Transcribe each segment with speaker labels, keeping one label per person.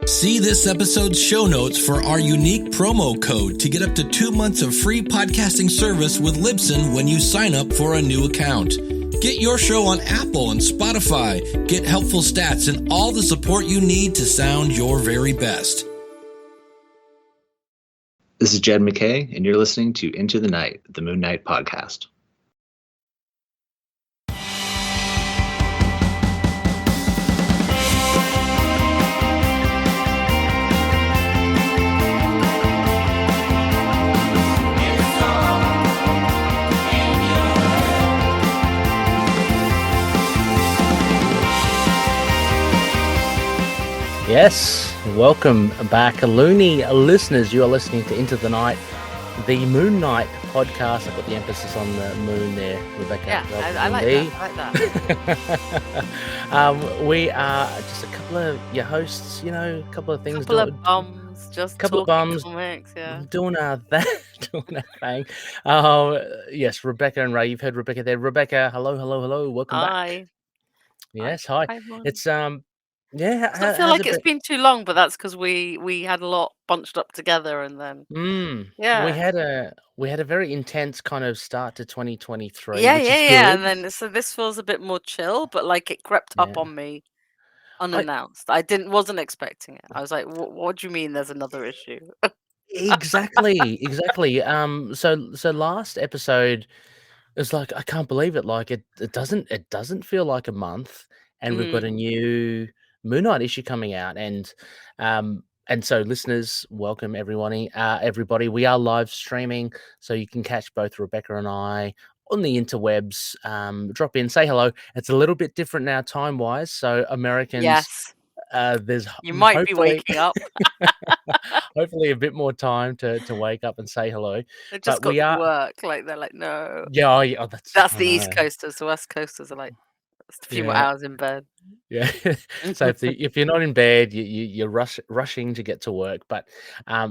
Speaker 1: See this episode's show notes for our unique promo code to get up to 2 months of free podcasting service with Libsyn when you sign up for a new account. Get your show on Apple and Spotify, get helpful stats, and all the support you need to sound your very best.
Speaker 2: This is Jed MacKay, and you're listening to Into the Night, the Moon Knight podcast.
Speaker 3: Yes, welcome back, loony listeners. You are listening to Into the Night, the Moon Knight podcast. I put the emphasis on the moon there, Rebecca.
Speaker 4: Yeah, I like that.
Speaker 3: We are just a couple of your hosts, a couple of things.
Speaker 4: Couple of bums, just
Speaker 3: couple of bums,
Speaker 4: comics, yeah.
Speaker 3: doing our thing. Yes, Rebecca and Ray. You've heard Rebecca there. Rebecca, hello, welcome back. Yes, hi. It's Yeah,
Speaker 4: I feel like it's been too long, but that's because we had a lot bunched up together, and then
Speaker 3: we had a very intense kind of start to 2023.
Speaker 4: Yeah,
Speaker 3: which is
Speaker 4: yeah.
Speaker 3: good.
Speaker 4: And then so this feels a bit more chill, but like it crept up on me unannounced. I wasn't expecting it. I was like, "What do you mean? There's another issue?"
Speaker 3: Exactly. So last episode, it's like I can't believe it. Like it doesn't feel like a month, and we've got a new Moon Knight issue coming out, and so listeners, welcome everybody. We are live streaming, so you can catch both Rebecca and I on the interwebs. Drop in, say hello. It's a little bit different now, time wise. So Americans,
Speaker 4: yes,
Speaker 3: there's
Speaker 4: you might be waking up.
Speaker 3: Hopefully, a bit more time to wake up and say hello.
Speaker 4: They just got to work. Like they're like, no.
Speaker 3: Yeah,
Speaker 4: that's the East Coasters. The West Coasters are like a few more hours in bed.
Speaker 3: Yeah. So if you're not in bed, you're rushing to get to work. But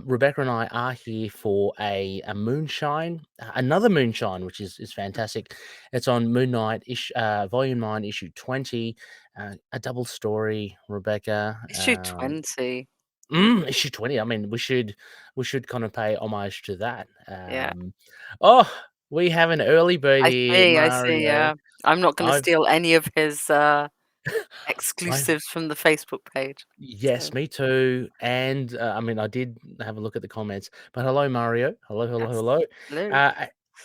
Speaker 3: Rebecca and I are here for a Moonshine, another Moonshine, which is fantastic. It's on Moon Knight Volume 9, Issue 20, a double story. Rebecca,
Speaker 4: Issue 20.
Speaker 3: Issue 20. I mean, we should kind of pay homage to that.
Speaker 4: Yeah.
Speaker 3: Oh, we have an early bird here.
Speaker 4: I see. Yeah, I'm not going to steal any of his exclusives from the Facebook page.
Speaker 3: Yes, so. Me too. And I mean, I did have a look at the comments. But hello, Mario. Hello.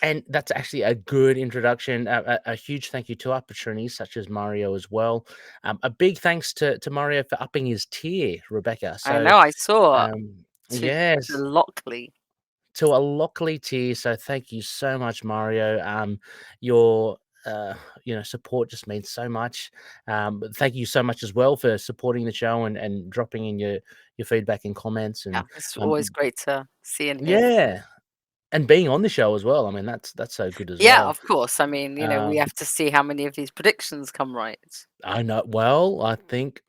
Speaker 3: And that's actually a good introduction. A huge thank you to our patronies, such as Mario as well. A big thanks to Mario for upping his tier, Rebecca. So,
Speaker 4: I know, I saw.
Speaker 3: Yes.
Speaker 4: To Lockley.
Speaker 3: To a Lockley tier. So thank you so much, Mario. Your support just means so much. Thank you so much as well for supporting the show and dropping in your feedback and comments. And
Speaker 4: it's always great to see and hear.
Speaker 3: Yeah. And being on the show as well. I mean, that's so good as well.
Speaker 4: Yeah, of course. I mean, we have to see how many of these predictions come right.
Speaker 3: I know. Well, I think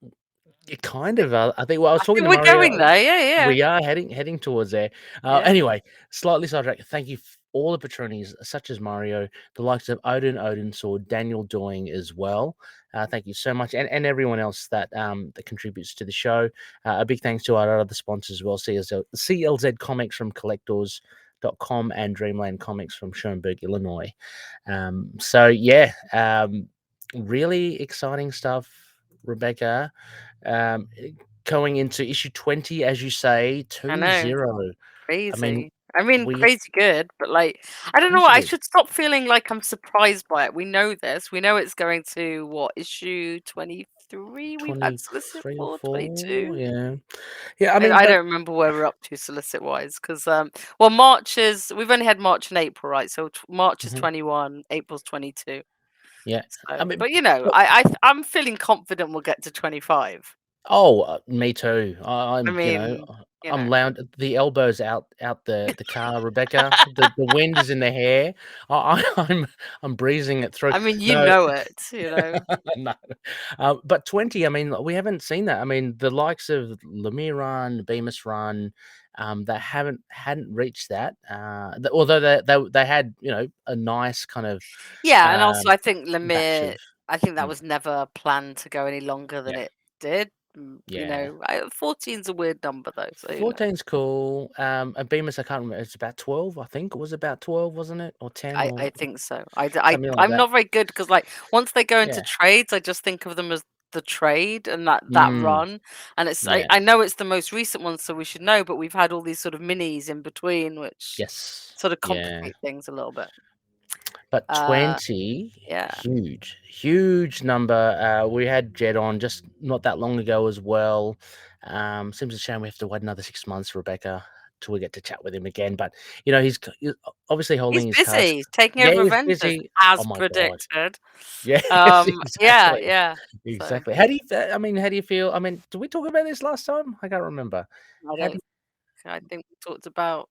Speaker 3: it kind of. I think. Well, I was talking to
Speaker 4: we're
Speaker 3: Mario.
Speaker 4: Going there. Yeah.
Speaker 3: We are heading towards there. Anyway, slightly sidetracked. Thank you all the patronies, such as Mario, the likes of Odin Sword, Daniel Doing as well. Thank you so much, and everyone else that contributes to the show. A big thanks to our other sponsors as well, CLZ Comics from Collectors.com and Dreamland Comics from Schoenberg, Illinois. Really exciting stuff, Rebecca. Going into issue 20, as you say, 2-0.
Speaker 4: Crazy. I mean, crazy good, but like, I don't know what, I should stop feeling like I'm surprised by it. We know this. We know it's going to, issue 23? We've had solicit for 22?
Speaker 3: Yeah, I mean,
Speaker 4: I don't remember where we're up to solicit-wise, because, March is, we've only had March and April, right? So March is 21, April's 22.
Speaker 3: Yeah.
Speaker 4: So, I mean, but, I'm feeling confident we'll get to 25.
Speaker 3: Oh, me too. I'm loud. The elbows out the car, Rebecca. the wind is in the hair. I'm breezing it through.
Speaker 4: I mean, know it.
Speaker 3: No, but 20. I mean, we haven't seen that. I mean, the likes of Lemire Run, Bemis Run, they hadn't reached that. Although they had a nice kind of
Speaker 4: and also I think Lemire. I think that was never planned to go any longer than it did.
Speaker 3: Yeah.
Speaker 4: 14's a weird number though. So
Speaker 3: 14's cool. And Bemis, I can't remember. It's about 12, I think. It was about 12, wasn't it? Or 10
Speaker 4: I
Speaker 3: or
Speaker 4: think so.
Speaker 3: something like
Speaker 4: I'm
Speaker 3: that.
Speaker 4: not very good because like once they go into
Speaker 3: Yeah.
Speaker 4: trades, I just think of them as the trade and that
Speaker 3: Mm,
Speaker 4: run. And it's
Speaker 3: yeah.
Speaker 4: I know it's the most recent one, so we should know, but we've had all these sort of minis in between, which
Speaker 3: Yes.
Speaker 4: sort of
Speaker 3: Yeah.
Speaker 4: complicate things a little bit.
Speaker 3: But
Speaker 4: Uh,
Speaker 3: 20,
Speaker 4: yeah.
Speaker 3: huge number. We had Jed on just not that long ago as well. Seems a shame we have to wait another 6 months, Rebecca, till we get to chat with him again. But he's obviously
Speaker 4: He's
Speaker 3: holding his cards.
Speaker 4: busy. He's taking
Speaker 3: Yeah,
Speaker 4: over
Speaker 3: he's
Speaker 4: Avengers
Speaker 3: busy. Oh
Speaker 4: as
Speaker 3: my god.
Speaker 4: predicted.
Speaker 3: Yes,
Speaker 4: Yeah,
Speaker 3: exactly,
Speaker 4: yeah. So
Speaker 3: exactly. How do you? I mean, how do you feel? I mean, did we talk about this last time? I can't remember.
Speaker 4: I
Speaker 3: How do
Speaker 4: don't. I think we talked about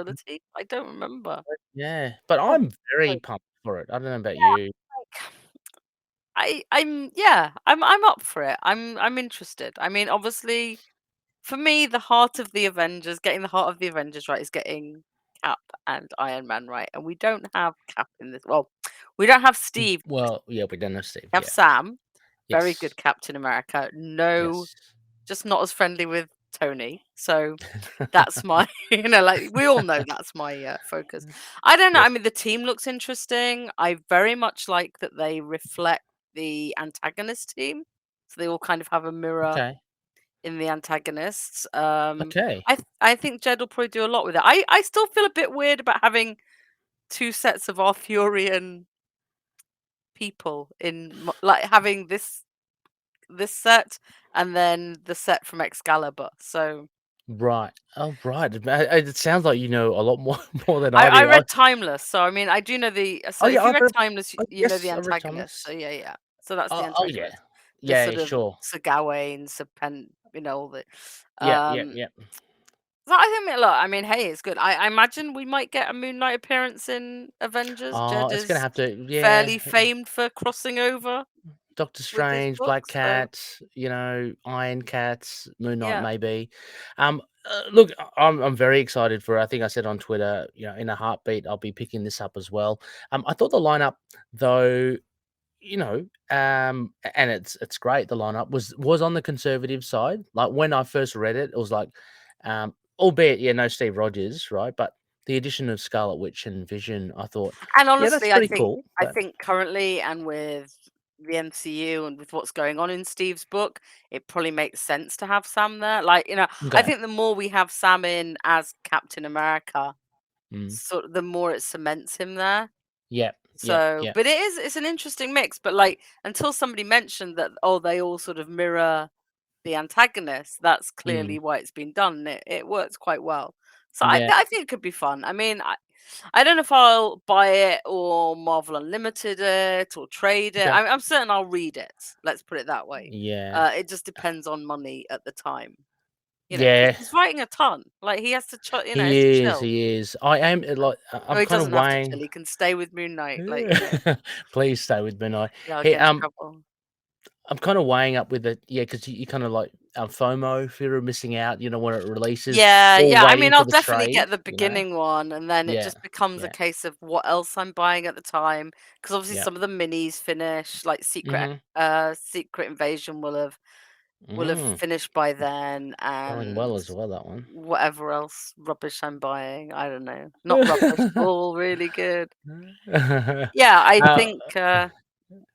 Speaker 3: you?
Speaker 4: possibility. I don't remember.
Speaker 3: Yeah, but
Speaker 4: Oh,
Speaker 3: I'm very
Speaker 4: like,
Speaker 3: pumped for it. I don't know about
Speaker 4: yeah,
Speaker 3: you.
Speaker 4: like I'm up for it. I'm interested. I mean, obviously, for me, the heart of the Avengers, getting the heart of the Avengers right, is getting Cap and Iron Man right, and we don't have Cap in this. Well, we don't have Steve.
Speaker 3: Well, yeah, we don't know Steve.
Speaker 4: We have
Speaker 3: Yeah.
Speaker 4: Sam, very
Speaker 3: Yes.
Speaker 4: good Captain America. No,
Speaker 3: Yes.
Speaker 4: just not as friendly with Tony. So that's my, like we all know that's my focus. I don't know. I
Speaker 3: Yes.
Speaker 4: mean, the team looks interesting. I very much like that they reflect the antagonist team, so they all kind of have a mirror
Speaker 3: Okay.
Speaker 4: in the antagonists.
Speaker 3: Okay.
Speaker 4: I think Jed will probably do a lot with it. I still feel a bit weird about having two sets of Arthurian people like having this set and then the set from Excalibur. So
Speaker 3: Right. Oh, right. It sounds like you know a lot more more than I
Speaker 4: I
Speaker 3: do.
Speaker 4: read Timeless, so I mean I do know the
Speaker 3: Oh
Speaker 4: so
Speaker 3: yeah,
Speaker 4: if you
Speaker 3: I've
Speaker 4: read
Speaker 3: read.
Speaker 4: Timeless,
Speaker 3: Oh,
Speaker 4: you know the
Speaker 3: yes, I've read
Speaker 4: antagonist. So
Speaker 3: Thomas.
Speaker 4: yeah. So that's the
Speaker 3: Oh yeah.
Speaker 4: antagonist. This
Speaker 3: Yeah.
Speaker 4: sort of
Speaker 3: Sure.
Speaker 4: Sir Gawain, Sir Pen, all the
Speaker 3: Yeah. Yeah.
Speaker 4: um
Speaker 3: Yeah.
Speaker 4: so I think look, I mean, hey, it's good. I imagine we might get a Moon Knight appearance in Avengers.
Speaker 3: Oh,
Speaker 4: Jed
Speaker 3: it's gonna
Speaker 4: is
Speaker 3: have to. Yeah.
Speaker 4: fairly famed for crossing over
Speaker 3: Doctor
Speaker 4: with his
Speaker 3: Strange, Black
Speaker 4: books. So
Speaker 3: Cat, Iron Cats, Moon Knight,
Speaker 4: yeah.
Speaker 3: maybe. Look, I'm very excited for. I think I said on Twitter, in a heartbeat, I'll be picking this up as well. I thought the lineup, though, and it's great. The lineup was on the conservative side. Like when I first read it, it was like, albeit no Steve Rogers, right? But the addition of Scarlet Witch and Vision, I thought,
Speaker 4: And
Speaker 3: yeah, that's
Speaker 4: honestly,
Speaker 3: pretty cool.
Speaker 4: I
Speaker 3: But
Speaker 4: think currently and with the MCU and with what's going on in Steve's book, it probably makes sense to have Sam there. Like, I
Speaker 3: okay,
Speaker 4: think the more we have Sam in as Captain America,
Speaker 3: mm,
Speaker 4: sort of the more it cements him there.
Speaker 3: yeah, yeah,
Speaker 4: So,
Speaker 3: yeah,
Speaker 4: but it's an interesting mix. But like until somebody mentioned that, oh, they all sort of mirror the antagonist, that's
Speaker 3: mm,
Speaker 4: clearly why it's been done. It works quite well. So
Speaker 3: yeah.
Speaker 4: I think it could be fun. I mean, I don't know if I'll buy it or Marvel Unlimited it or trade it.
Speaker 3: Okay.
Speaker 4: I'm certain I'll read it. Let's put it that way.
Speaker 3: Yeah.
Speaker 4: It just depends on money at the time. Because
Speaker 3: Yeah.
Speaker 4: he's writing a ton. Like he has to, has to
Speaker 3: He is,
Speaker 4: chill.
Speaker 3: he is. I am like
Speaker 4: Or
Speaker 3: I'm
Speaker 4: he
Speaker 3: kind of
Speaker 4: doesn't have to chill.
Speaker 3: weighing.
Speaker 4: He can stay with Moon Knight. Like
Speaker 3: Please stay with me, I.
Speaker 4: yeah, I'll
Speaker 3: Hey,
Speaker 4: get in trouble.
Speaker 3: I'm kind of weighing up with it, yeah, because you kind of like FOMO, fear of missing out, when it releases,
Speaker 4: Yeah,
Speaker 3: or
Speaker 4: yeah. I mean,
Speaker 3: waiting for
Speaker 4: I'll
Speaker 3: the
Speaker 4: definitely get
Speaker 3: trade,
Speaker 4: the beginning one, and then it
Speaker 3: Yeah,
Speaker 4: just becomes a
Speaker 3: yeah,
Speaker 4: case of what else I'm buying at the time. Because obviously,
Speaker 3: yeah.
Speaker 4: some of the minis finish, like
Speaker 3: Mhm.
Speaker 4: Secret Invasion will have
Speaker 3: Mm.
Speaker 4: finished by then,
Speaker 3: Going
Speaker 4: and
Speaker 3: well as well, that one.
Speaker 4: whatever else rubbish I'm buying, I don't know. Not rubbish, all really good. Yeah, I
Speaker 3: Uh,
Speaker 4: think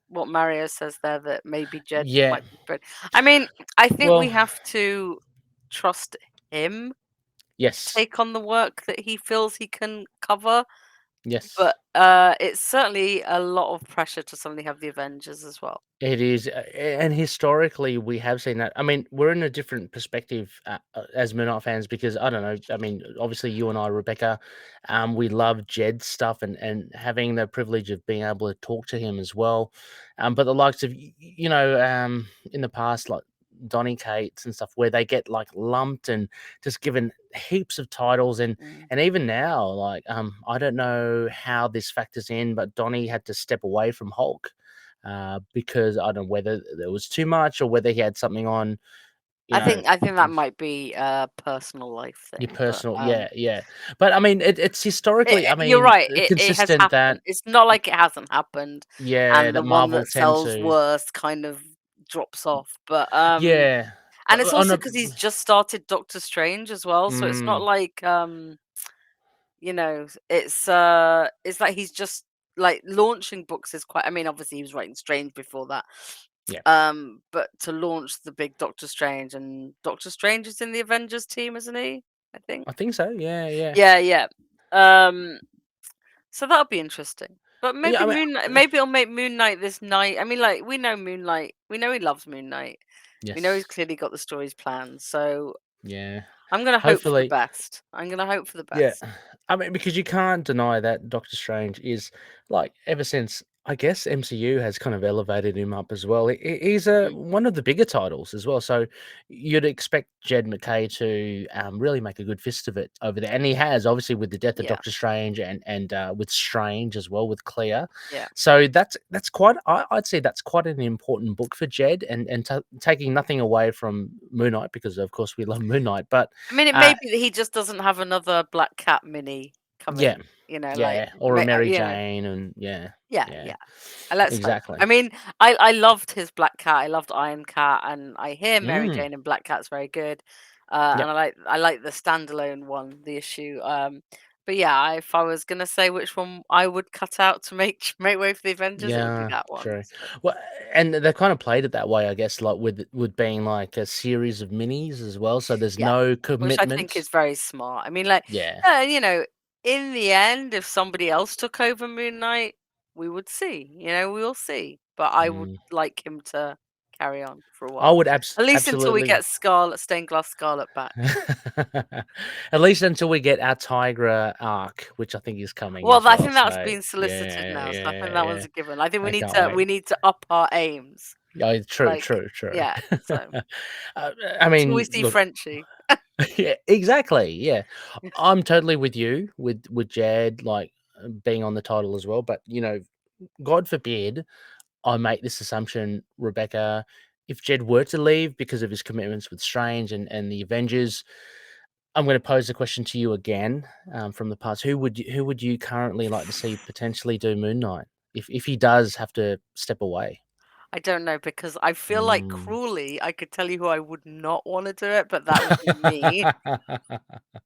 Speaker 4: what Mario says there that maybe Jed
Speaker 3: yeah.
Speaker 4: might be spread. I mean, I think we
Speaker 3: Well,
Speaker 4: have to trust him
Speaker 3: yes,
Speaker 4: take on the work that he feels he can cover,
Speaker 3: yes.
Speaker 4: but it's certainly a lot of pressure to suddenly have the Avengers as well.
Speaker 3: It is, and historically, we have seen that. I mean, we're in a different perspective as Moonlight fans because I don't know. I mean, obviously, you and I, Rebecca, we love Jed's stuff and having the privilege of being able to talk to him as well. But the likes of in the past, like Donny Cates and stuff, where they get like lumped and just given heaps of titles, and
Speaker 4: Mm.
Speaker 3: and even now, like I don't know how this factors in, but Donny had to step away from Hulk because I don't know whether there was too much or whether he had something on, you know,
Speaker 4: I think that might be a personal life
Speaker 3: your
Speaker 4: thing, but
Speaker 3: personal. Yeah, yeah. But I mean, it's historically, I
Speaker 4: you're
Speaker 3: mean,
Speaker 4: right. It has
Speaker 3: consistent that
Speaker 4: happened. It's not like it hasn't happened,
Speaker 3: yeah,
Speaker 4: and
Speaker 3: that
Speaker 4: the one
Speaker 3: Marvel
Speaker 4: that
Speaker 3: tend
Speaker 4: sells
Speaker 3: to.
Speaker 4: worst kind of drops off. But
Speaker 3: Yeah.
Speaker 4: and it's
Speaker 3: On
Speaker 4: also
Speaker 3: a
Speaker 4: because he's just started Doctor Strange as well, so it's not like it's like he's just like launching books is quite. I mean, obviously he was writing Strange before that.
Speaker 3: Yeah.
Speaker 4: But to launch the big Doctor Strange, and Doctor Strange is in the Avengers team, isn't he? I think.
Speaker 3: I think so. Yeah, yeah.
Speaker 4: Yeah. So that'll be interesting. But
Speaker 3: Yeah,
Speaker 4: maybe
Speaker 3: I mean,
Speaker 4: maybe it'll make Moon Knight this night. I mean, like we know Moonlight. We know he loves Moon Knight. We know he's
Speaker 3: yes.
Speaker 4: clearly got the stories planned. So
Speaker 3: Yeah.
Speaker 4: I'm gonna hope for the
Speaker 3: Hopefully,
Speaker 4: best. I'm gonna hope for the
Speaker 3: yeah.
Speaker 4: best.
Speaker 3: I mean, because you can't deny that Doctor Strange is like ever since I guess MCU has kind of elevated him up as well. He's
Speaker 4: Mhm.
Speaker 3: one of the bigger titles as well. So you'd expect Jed MacKay to really make a good fist of it over there, and he has obviously with the death of
Speaker 4: Yeah,
Speaker 3: Doctor Strange and with Strange as well with Clea.
Speaker 4: yeah.
Speaker 3: So that's quite. I'd say that's quite an important book for Jed, and taking nothing away from Moon Knight because of course we love Moon Knight, but
Speaker 4: I mean, it may
Speaker 3: uh,
Speaker 4: be that he just doesn't have another Black Cat mini
Speaker 3: yeah.
Speaker 4: coming. You know, like
Speaker 3: Yeah, or a Mary Jane, and yeah,
Speaker 4: yeah,
Speaker 3: yeah,
Speaker 4: yeah. Let's hope. I
Speaker 3: exactly.
Speaker 4: mean, I loved his Black Cat. I loved Iron Cat, and I hear Mary
Speaker 3: Mm,
Speaker 4: Jane and Black Cat's very good.
Speaker 3: yep,
Speaker 4: And I like the standalone one, the issue. But yeah, if I was gonna say which one I would cut out to make way for the Avengers, it would be
Speaker 3: yeah,
Speaker 4: that one.
Speaker 3: true.
Speaker 4: So,
Speaker 3: Well, and they kind of played it that way, I guess, like with being like a series of minis as well. So there's
Speaker 4: yeah,
Speaker 3: no
Speaker 4: which I think
Speaker 3: commitment.
Speaker 4: is very smart. I mean, like,
Speaker 3: Yeah.
Speaker 4: you know, in the end, if somebody else took over Moon Knight, we would see. You know, we'll see. But I would
Speaker 3: Mm.
Speaker 4: like him to carry on for a
Speaker 3: I
Speaker 4: while,
Speaker 3: would
Speaker 4: at least until we
Speaker 3: absolutely.
Speaker 4: get Scarlet, Stained Glass Scarlet back.
Speaker 3: At least until we get our Tigra arc, which I think is coming
Speaker 4: Well,
Speaker 3: as
Speaker 4: I
Speaker 3: well.
Speaker 4: think that's
Speaker 3: So
Speaker 4: been solicited
Speaker 3: yeah,
Speaker 4: now, so I think
Speaker 3: yeah,
Speaker 4: that
Speaker 3: yeah.
Speaker 4: one's a given. I think we
Speaker 3: I
Speaker 4: need
Speaker 3: can't
Speaker 4: to
Speaker 3: wait.
Speaker 4: up our aims.
Speaker 3: Yeah, true,
Speaker 4: Like,
Speaker 3: true, true.
Speaker 4: yeah. So
Speaker 3: Uh, I
Speaker 4: until we
Speaker 3: mean,
Speaker 4: see
Speaker 3: look,
Speaker 4: Frenchie.
Speaker 3: yeah, exactly. Yeah, I'm totally with you with Jad like being on the title as well. But God forbid I make this assumption, Rebecca. If Jed were to leave because of his commitments with Strange and the Avengers, I'm going to pose the question to you again from the past. Who would you currently like to see potentially do Moon Knight if he does have to step away?
Speaker 4: I don't know because I feel like
Speaker 3: Mm.
Speaker 4: cruelly I could tell you who I would not want to do it, but that would be me.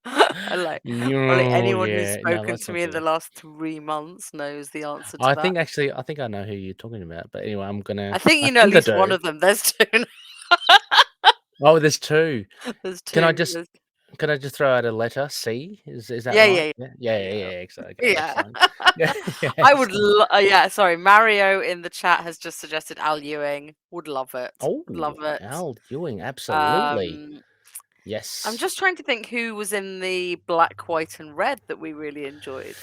Speaker 4: I like Probably
Speaker 3: Oh,
Speaker 4: anyone who's
Speaker 3: yeah. No,
Speaker 4: spoken
Speaker 3: that's
Speaker 4: to
Speaker 3: not
Speaker 4: me in the
Speaker 3: good.
Speaker 4: last 3 months knows the answer to
Speaker 3: I
Speaker 4: that.
Speaker 3: think actually, I think I know who you're talking about. But anyway,
Speaker 4: I think
Speaker 3: I
Speaker 4: you know at
Speaker 3: think I
Speaker 4: least one
Speaker 3: do.
Speaker 4: of them. There's two.
Speaker 3: Oh, there's two.
Speaker 4: There's
Speaker 3: Can I
Speaker 4: two.
Speaker 3: just can I just throw out a letter C? Is that
Speaker 4: Yeah,
Speaker 3: right?
Speaker 4: yeah,
Speaker 3: Yeah, yeah, yeah,
Speaker 4: yeah,
Speaker 3: yeah. Okay,
Speaker 4: yeah.
Speaker 3: excellent. Yeah, yeah,
Speaker 4: I would.
Speaker 3: excellent.
Speaker 4: Yeah, sorry. Mario in the chat has just suggested Al Ewing. Would love it.
Speaker 3: Oh,
Speaker 4: Would love it.
Speaker 3: Al Ewing, absolutely.
Speaker 4: Um, I'm
Speaker 3: Yes.
Speaker 4: just trying to think who was in the black, white, and red that we really enjoyed.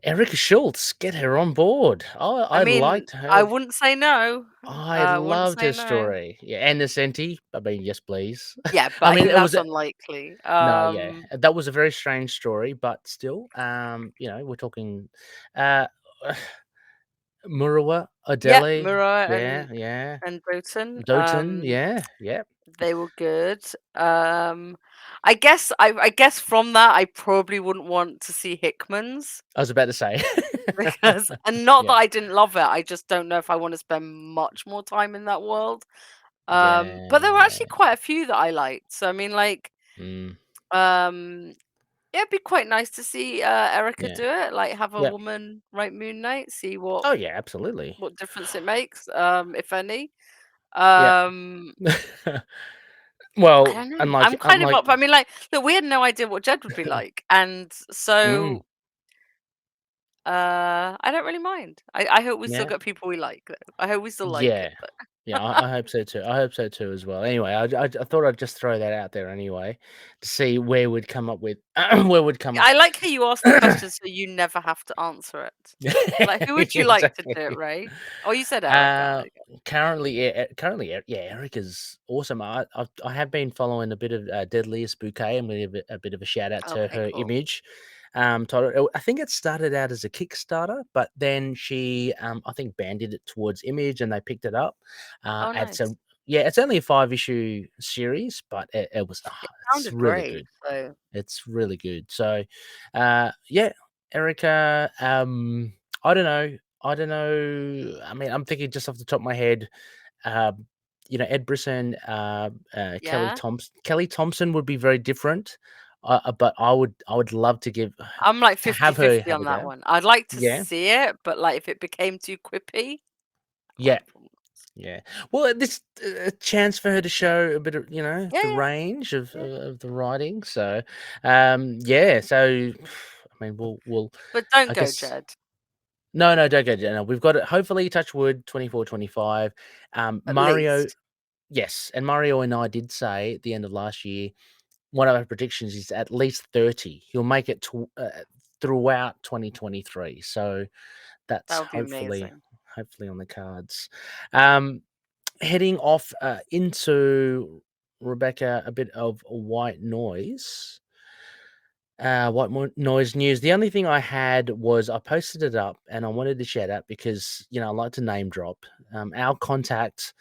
Speaker 3: Erica Schultz, get her on board.
Speaker 4: I
Speaker 3: I
Speaker 4: mean,
Speaker 3: liked
Speaker 4: I
Speaker 3: her.
Speaker 4: wouldn't say no.
Speaker 3: I
Speaker 4: Wouldn't
Speaker 3: loved
Speaker 4: say
Speaker 3: her
Speaker 4: no.
Speaker 3: story. Yeah, and the Senti. I mean, yes, please.
Speaker 4: Yeah, but
Speaker 3: I
Speaker 4: I
Speaker 3: mean,
Speaker 4: think
Speaker 3: it was
Speaker 4: that's unlikely.
Speaker 3: no, yeah, that was a very strange story, but still, we're talking, uh, Murawa,
Speaker 4: Yeah,
Speaker 3: Adele,
Speaker 4: Mura
Speaker 3: yeah, yeah,
Speaker 4: and Doten.
Speaker 3: Doten, yeah, yeah.
Speaker 4: They were good. I guess from that I probably wouldn't want to see Hickman's
Speaker 3: I was about to say,
Speaker 4: because and not that
Speaker 3: yeah,
Speaker 4: I didn't love it. I just don't know if I want to spend much more time in that world. But there were actually
Speaker 3: yeah,
Speaker 4: quite a few that I liked. So I mean like
Speaker 3: mm,
Speaker 4: um yeah, it'd be quite nice to see Erica
Speaker 3: yeah,
Speaker 4: do it, like have a
Speaker 3: yeah.
Speaker 4: woman write Moon Knight, see what
Speaker 3: Oh yeah, absolutely,
Speaker 4: what difference it makes, if any.
Speaker 3: yeah.
Speaker 4: Um I
Speaker 3: Well,
Speaker 4: don't know.
Speaker 3: unlike
Speaker 4: I'm kind of
Speaker 3: unlike,
Speaker 4: up. I mean, like, look, we had no idea what Jed would be like, and
Speaker 3: mm,
Speaker 4: so I don't really mind. I hope we still
Speaker 3: yeah.
Speaker 4: get people we like, though. I hope we still like it.
Speaker 3: Yeah. Yeah,
Speaker 4: Though.
Speaker 3: I hope so too. I hope so too as well. Anyway, I thought I'd just throw that out there anyway to see where we'd come up with where we'd come up.
Speaker 4: I like how you asked the question, so you never have to answer it. Like, who would you like to do it,
Speaker 3: Exactly.
Speaker 4: Ray? Oh, you said Erica.
Speaker 3: Uh,
Speaker 4: There you go.
Speaker 3: currently, yeah, Erica's awesome. I have been following a bit of Deadliest Bouquet. I'm going to give a bit of a shout out to
Speaker 4: Okay,
Speaker 3: her
Speaker 4: cool.
Speaker 3: image. Title. I think it started out as a Kickstarter, but then she, I think, banded it towards Image, and they picked it up.
Speaker 4: Oh,
Speaker 3: It's
Speaker 4: nice.
Speaker 3: it's only a 5-issue series, but it was
Speaker 4: It
Speaker 3: it's
Speaker 4: sounded
Speaker 3: really
Speaker 4: great.
Speaker 3: good.
Speaker 4: So
Speaker 3: It's really good. So, yeah, Erica. I don't know. I don't know. I mean, I'm thinking just off the top of my head. Um, Ed Brisson,
Speaker 4: Yeah.
Speaker 3: Kelly Thompson would be very different. But I would love to
Speaker 4: I'm like
Speaker 3: have her
Speaker 4: 50-50
Speaker 3: have
Speaker 4: on
Speaker 3: a
Speaker 4: that
Speaker 3: go.
Speaker 4: one. I'd like to
Speaker 3: Yeah,
Speaker 4: see it, but like if it became too quippy,
Speaker 3: yeah,
Speaker 4: probably not.
Speaker 3: yeah. Well, this a chance for her to show a bit of the
Speaker 4: Yeah,
Speaker 3: range of
Speaker 4: yeah.
Speaker 3: of the writing. So, yeah. So, I mean, we'll
Speaker 4: But don't
Speaker 3: I
Speaker 4: go,
Speaker 3: guess.
Speaker 4: Jed.
Speaker 3: No, don't go. No, we've got it. Hopefully, touch wood, 24, 25.
Speaker 4: At
Speaker 3: Mario,
Speaker 4: least.
Speaker 3: yes, and Mario and I did say at the end of last year, one of our predictions is at least 30. He'll make it throughout 2023. So
Speaker 4: That
Speaker 3: that's
Speaker 4: would be
Speaker 3: hopefully
Speaker 4: amazing.
Speaker 3: on the cards. Heading off into Rebecca, a bit of white noise. Noise news. The only thing I had was I posted it up and I wanted to share that because I like to name drop. Our contact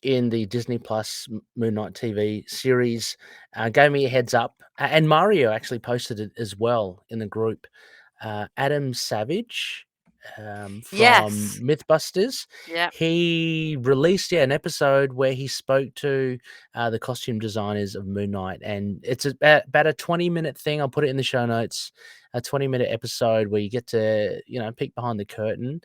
Speaker 3: in the Disney Plus Moon Knight TV series gave me a heads up, and Mario actually posted it as well in the group. Adam Savage from
Speaker 4: Yes.
Speaker 3: Mythbusters.
Speaker 4: Yeah.
Speaker 3: He released an episode where he spoke to the costume designers of Moon Knight, and it's about a 20-minute thing. I'll put it in the show notes. A 20-minute episode where you get to peek behind the curtain,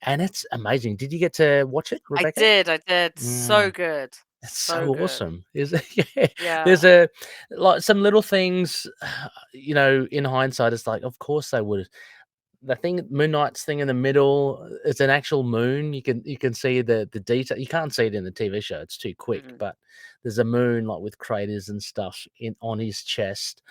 Speaker 3: and it's amazing. Did you get to watch it,
Speaker 4: I
Speaker 3: Rebecca?
Speaker 4: did. So good.
Speaker 3: It's
Speaker 4: So
Speaker 3: so
Speaker 4: good.
Speaker 3: awesome. Is it? Yeah.
Speaker 4: Yeah.
Speaker 3: There's some little things, in hindsight, it's like, of course they would. The thing, Moon Knight's thing in the middle, it's an actual moon. You can see the detail. You can't see it in the TV show; it's too quick.
Speaker 4: Mhm.
Speaker 3: But there's a moon like with craters and stuff on his chest.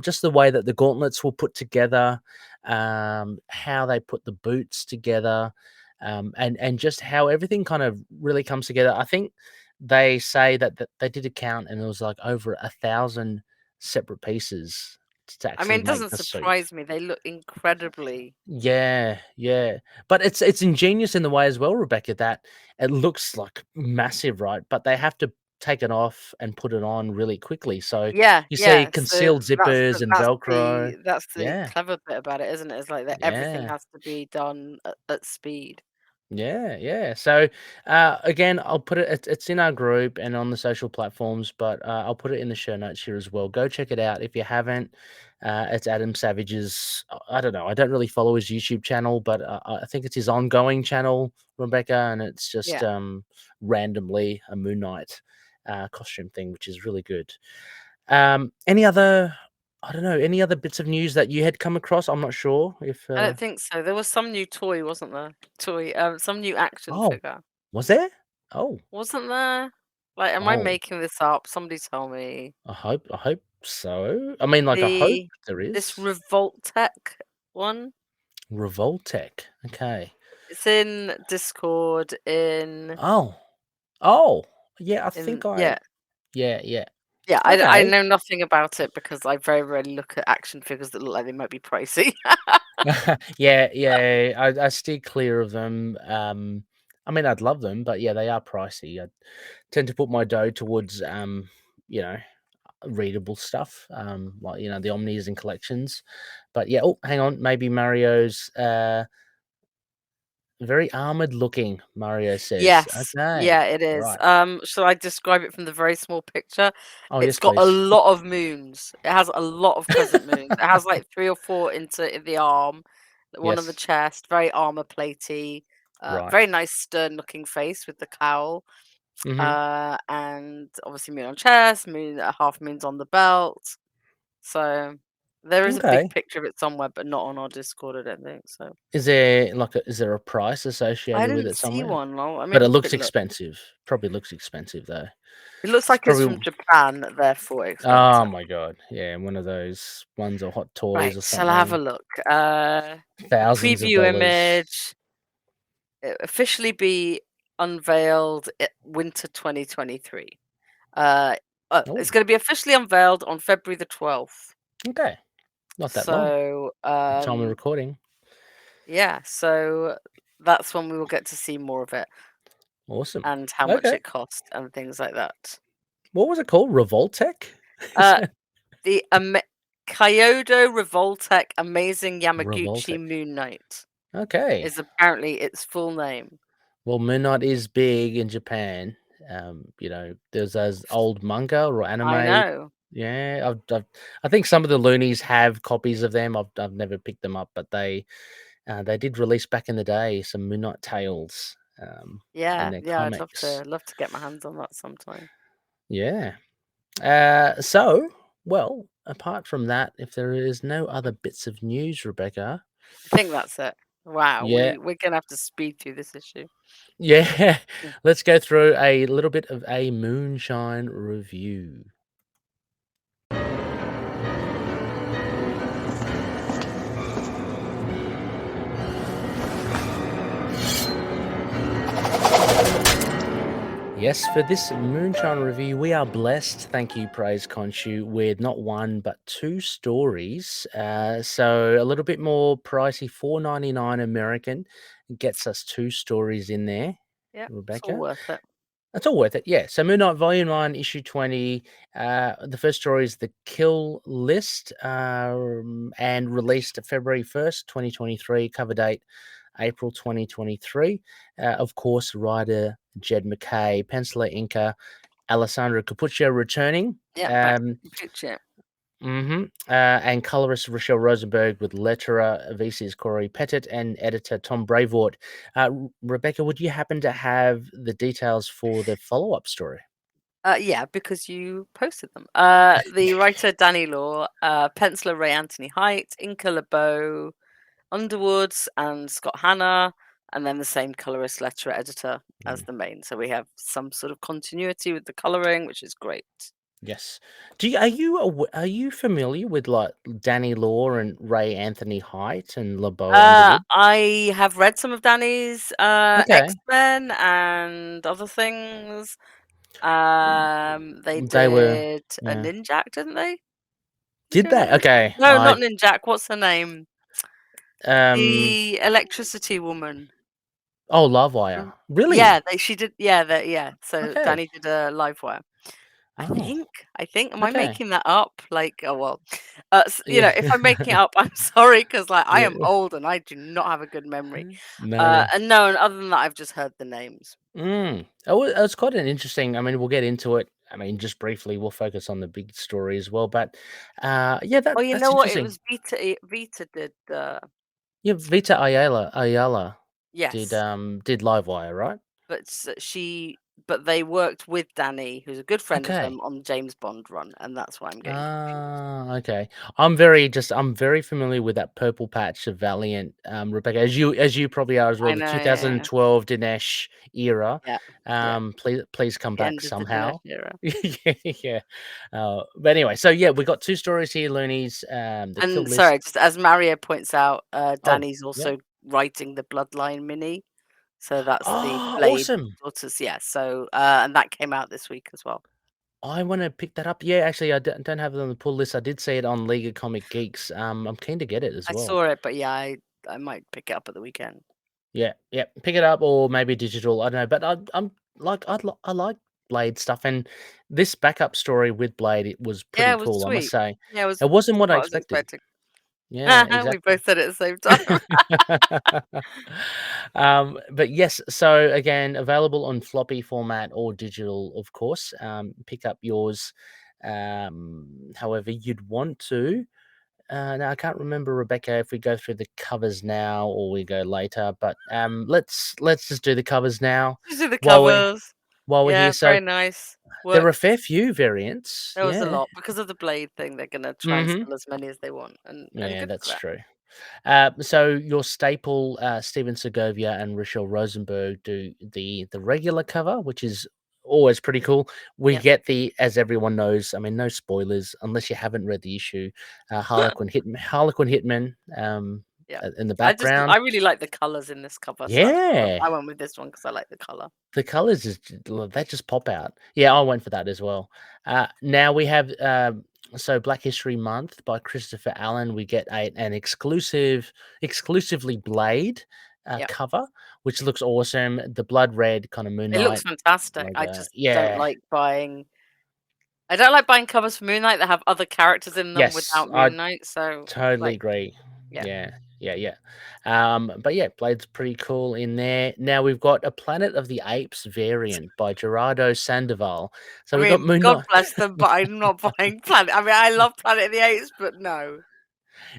Speaker 3: Just the way that the gauntlets were put together, how they put the boots together, and just how everything kind of really comes together. I think they say that they did a count and it was like over 1,000 separate pieces to
Speaker 4: I mean,
Speaker 3: actually
Speaker 4: it
Speaker 3: make
Speaker 4: doesn't
Speaker 3: the suit.
Speaker 4: surprise me. They look incredibly.
Speaker 3: Yeah, yeah. But it's ingenious in the way as well, Rebecca, that it looks like massive, right? But they have to take it off and put it on really quickly. So
Speaker 4: Yeah,
Speaker 3: you see
Speaker 4: yeah. So
Speaker 3: concealed zippers and Velcro.
Speaker 4: that's the
Speaker 3: Yeah,
Speaker 4: clever bit about it, isn't it? It's like that everything
Speaker 3: yeah.
Speaker 4: has to be done at speed.
Speaker 3: Yeah, yeah. So again, I'll put it's in our group and on the social platforms, but I'll put it in the show notes here as well. Go check it out if you haven't. It's Adam Savage's. I don't know. I don't really follow his YouTube channel, but I think it's his ongoing channel, Rebecca, and it's just
Speaker 4: Yeah.
Speaker 3: randomly a Moon Knight costume thing, which is really good. Any other? I don't know. Any other bits of news that you had come across? I'm not sure if.
Speaker 4: I don't think so. There was some new toy, wasn't there? Some new action
Speaker 3: Oh,
Speaker 4: figure.
Speaker 3: was there? Oh.
Speaker 4: Wasn't there? Like, am I
Speaker 3: Oh,
Speaker 4: making this up? Somebody tell me.
Speaker 3: I hope so. I mean, like, I hope
Speaker 4: The
Speaker 3: there
Speaker 4: this
Speaker 3: is.
Speaker 4: Revoltech one.
Speaker 3: Revoltech. Okay.
Speaker 4: It's in Discord in
Speaker 3: Oh. Oh. Yeah, I think
Speaker 4: yeah.
Speaker 3: yeah, yeah.
Speaker 4: Yeah, I
Speaker 3: Okay.
Speaker 4: know nothing about it because I very rarely look at action figures that look like they might be pricey.
Speaker 3: Yeah, yeah. I steer clear of them. I mean, I'd love them, but yeah, they are pricey. I tend to put my dough towards you know, readable stuff, like the omnis and collections. But yeah, oh, hang on, maybe Mario's very armored looking, Mario says.
Speaker 4: Yes.
Speaker 3: Okay.
Speaker 4: Yeah, it is.
Speaker 3: Right.
Speaker 4: Shall I describe it from the very small picture?
Speaker 3: Oh,
Speaker 4: It's
Speaker 3: yes,
Speaker 4: got a
Speaker 3: please.
Speaker 4: lot of moons. It has a lot of crescent moons. It has like 3 or 4 in the arm, one on the
Speaker 3: Yes.
Speaker 4: chest, very armor platey,
Speaker 3: Right.
Speaker 4: very nice stern looking face with the cowl.
Speaker 3: Mhm.
Speaker 4: And obviously moon on chest, moon half moons on the belt. So there is a big
Speaker 3: Okay.
Speaker 4: picture of it somewhere, but not on our Discord, I don't think so.
Speaker 3: Is there a price
Speaker 4: I
Speaker 3: associated with
Speaker 4: didn't
Speaker 3: it
Speaker 4: see
Speaker 3: somewhere?
Speaker 4: one. No, I
Speaker 3: But
Speaker 4: mean,
Speaker 3: it looks
Speaker 4: quick look.
Speaker 3: expensive. Probably looks expensive though.
Speaker 4: It looks
Speaker 3: It's
Speaker 4: like it's from
Speaker 3: probably
Speaker 4: Japan, therefore
Speaker 3: oh
Speaker 4: expensive.
Speaker 3: my god. Yeah, one of those ones or Hot Toys
Speaker 4: Right,
Speaker 3: or
Speaker 4: shall I have a
Speaker 3: something.
Speaker 4: look?
Speaker 3: Thousands of
Speaker 4: Preview
Speaker 3: dollars.
Speaker 4: image officially be unveiled winter 2023.
Speaker 3: Oh,
Speaker 4: It's going to be officially unveiled on February the 12th.
Speaker 3: okay. Not that long.
Speaker 4: So,
Speaker 3: The time of recording.
Speaker 4: yeah, so that's when we will get to see more of it
Speaker 3: Awesome.
Speaker 4: and how much
Speaker 3: Okay.
Speaker 4: it cost and things like that.
Speaker 3: What was it called? Revoltech? Is
Speaker 4: Uh,
Speaker 3: that
Speaker 4: the Kyoto Revoltech Amazing Yamaguchi
Speaker 3: Revoltech?
Speaker 4: Moon Knight
Speaker 3: Okay.
Speaker 4: is apparently its full name.
Speaker 3: Well, Moon Knight is big in Japan. There's those old manga or
Speaker 4: I
Speaker 3: anime.
Speaker 4: know.
Speaker 3: Yeah, I think some of the loonies have copies of them. I've never picked them up, but they did release back in the day some Moon Knight Tales in their
Speaker 4: Yeah, I'd
Speaker 3: comics.
Speaker 4: love to get my hands on that sometime.
Speaker 3: Yeah. Well, apart from that, if there is no other bits of news, Rebecca.
Speaker 4: I think that's it. Wow,
Speaker 3: Yeah.
Speaker 4: we're gonna have to speed through this issue.
Speaker 3: Yeah. Let's go through a little bit of a Moonshine review. Yes, for this Moonshine review, we are blessed. Thank you, Praise Khonshu, with not one but two stories. So a little bit more pricey, $4.99 American, gets us two stories in there.
Speaker 4: Yeah, it's all
Speaker 3: Rebecca,
Speaker 4: worth it.
Speaker 3: it's all worth it. Yeah. So Moon Knight Volume 1, Issue 20. The first story is The Kill List, and released February 1st, 2023. Cover date April 2023. Of course, writer Jed MacKay, penciler inker Alessandro Cappuccio returning.
Speaker 4: Yeah, back to the future.
Speaker 3: And colorist Rachelle Rosenberg with letterer VC's Cory, Petit, and editor Tom Brevoort. Rebecca, would you happen to have the details for the follow-up story?
Speaker 4: Yeah, because you posted them. The writer Danny Law, penciler Ray Anthony Height, inker LeBeau Underwoods, and Scott Hanna, and then the same colorist letterer editor as the main. So we have some sort of continuity with the coloring, which is great.
Speaker 3: Yes. Are you familiar with like Danny Law and Ray Anthony Height and LeBeau Underwood?
Speaker 4: I have read some of Danny's
Speaker 3: Okay.
Speaker 4: X-Men and other things. They
Speaker 3: were
Speaker 4: did a Ninjak, didn't they?
Speaker 3: Did they? Okay.
Speaker 4: No, not Ninjak. What's her name?
Speaker 3: Um.
Speaker 4: The electricity woman.
Speaker 3: Oh, Livewire. Really?
Speaker 4: Yeah, she did. Yeah. So
Speaker 3: Okay.
Speaker 4: Danny did a Livewire. I think. Am I
Speaker 3: Okay.
Speaker 4: making that up? Like, oh well. If I'm making it up, I'm sorry because I am old and I do not have a good memory.
Speaker 3: No.
Speaker 4: And other than that, I've just heard the names.
Speaker 3: It's quite an interesting. I mean, we'll get into it. I mean, just briefly, we'll focus on the big story as well. But
Speaker 4: Oh, you
Speaker 3: that's
Speaker 4: know what? It
Speaker 3: interesting.
Speaker 4: was Vita. Vita did.
Speaker 3: Yeah, Vita Ayala
Speaker 4: Yes.
Speaker 3: did Livewire, right?
Speaker 4: But they worked with Danny, who's a good friend of them, on the James Bond run, and that's why I'm getting confused.
Speaker 3: Okay. I'm very familiar with that purple patch of Valiant, Rebecca, as you probably are as well.
Speaker 4: I
Speaker 3: The
Speaker 4: know,
Speaker 3: 2012 Dinesh era.
Speaker 4: Yeah.
Speaker 3: Please come
Speaker 4: The
Speaker 3: back
Speaker 4: end of the
Speaker 3: somehow.
Speaker 4: Dinesh era.
Speaker 3: Yeah. But anyway, so yeah, we got two stories here, Loonies. The Kill
Speaker 4: And
Speaker 3: List.
Speaker 4: sorry, just as Mario points out, Danny's also writing the Bloodline mini. So that's the Blade Daughters. Yeah. So and that came out this week as well.
Speaker 3: I want to pick that up. Yeah, actually, I don't have it on the pull list. I did see it on League of Comic Geeks. I'm keen to get it as well.
Speaker 4: I saw it, but yeah, I might pick it up at the weekend.
Speaker 3: Yeah, pick it up or maybe digital. I don't know, but I like Blade stuff, and this backup story with Blade, it was pretty
Speaker 4: was
Speaker 3: cool, I must
Speaker 4: sweet.
Speaker 3: say.
Speaker 4: Yeah,
Speaker 3: it wasn't what I
Speaker 4: was
Speaker 3: expected.
Speaker 4: expecting.
Speaker 3: Yeah, exactly.
Speaker 4: We both said it at the same
Speaker 3: time. But yes, so again, available on floppy format or digital, of course. Pick up yours however you'd want to. Now I can't remember, Rebecca, if we go through the covers now or we go later, but let's just do the covers now.
Speaker 4: Just do the covers.
Speaker 3: While we're here. So
Speaker 4: very nice.
Speaker 3: There are a fair few variants.
Speaker 4: There was a lot because of the Blade thing. They're gonna try and sell as many as they want, and good
Speaker 3: that's
Speaker 4: for
Speaker 3: true. So your staple Steven Segovia and Rachelle Rosenberg do the regular cover, which is always pretty cool. We get as everyone knows, I mean, no spoilers unless you haven't read the issue. Harlequin Hitman. In the background.
Speaker 4: I really like the colors in this cover. So I went with this one because I like the color.
Speaker 3: The colors they just pop out. Yeah, I went for that as well. Now we have so Black History Month by Christopher Allen. We get an exclusively Blade cover, which looks awesome. The blood red kind of Moon Knight.
Speaker 4: It looks fantastic. I just don't like buying. I don't like buying covers for Moon Knight that have other characters in them without Moon Knight. So
Speaker 3: totally agree. Yeah. Yeah. But yeah, Blade's pretty cool in there. Now we've got a Planet of the Apes variant by Gerardo Sandoval. So
Speaker 4: I
Speaker 3: we've got
Speaker 4: mean,
Speaker 3: Moon
Speaker 4: God
Speaker 3: Knight.
Speaker 4: bless them, but I'm not buying Planet. I mean, I love Planet of the Apes, but no.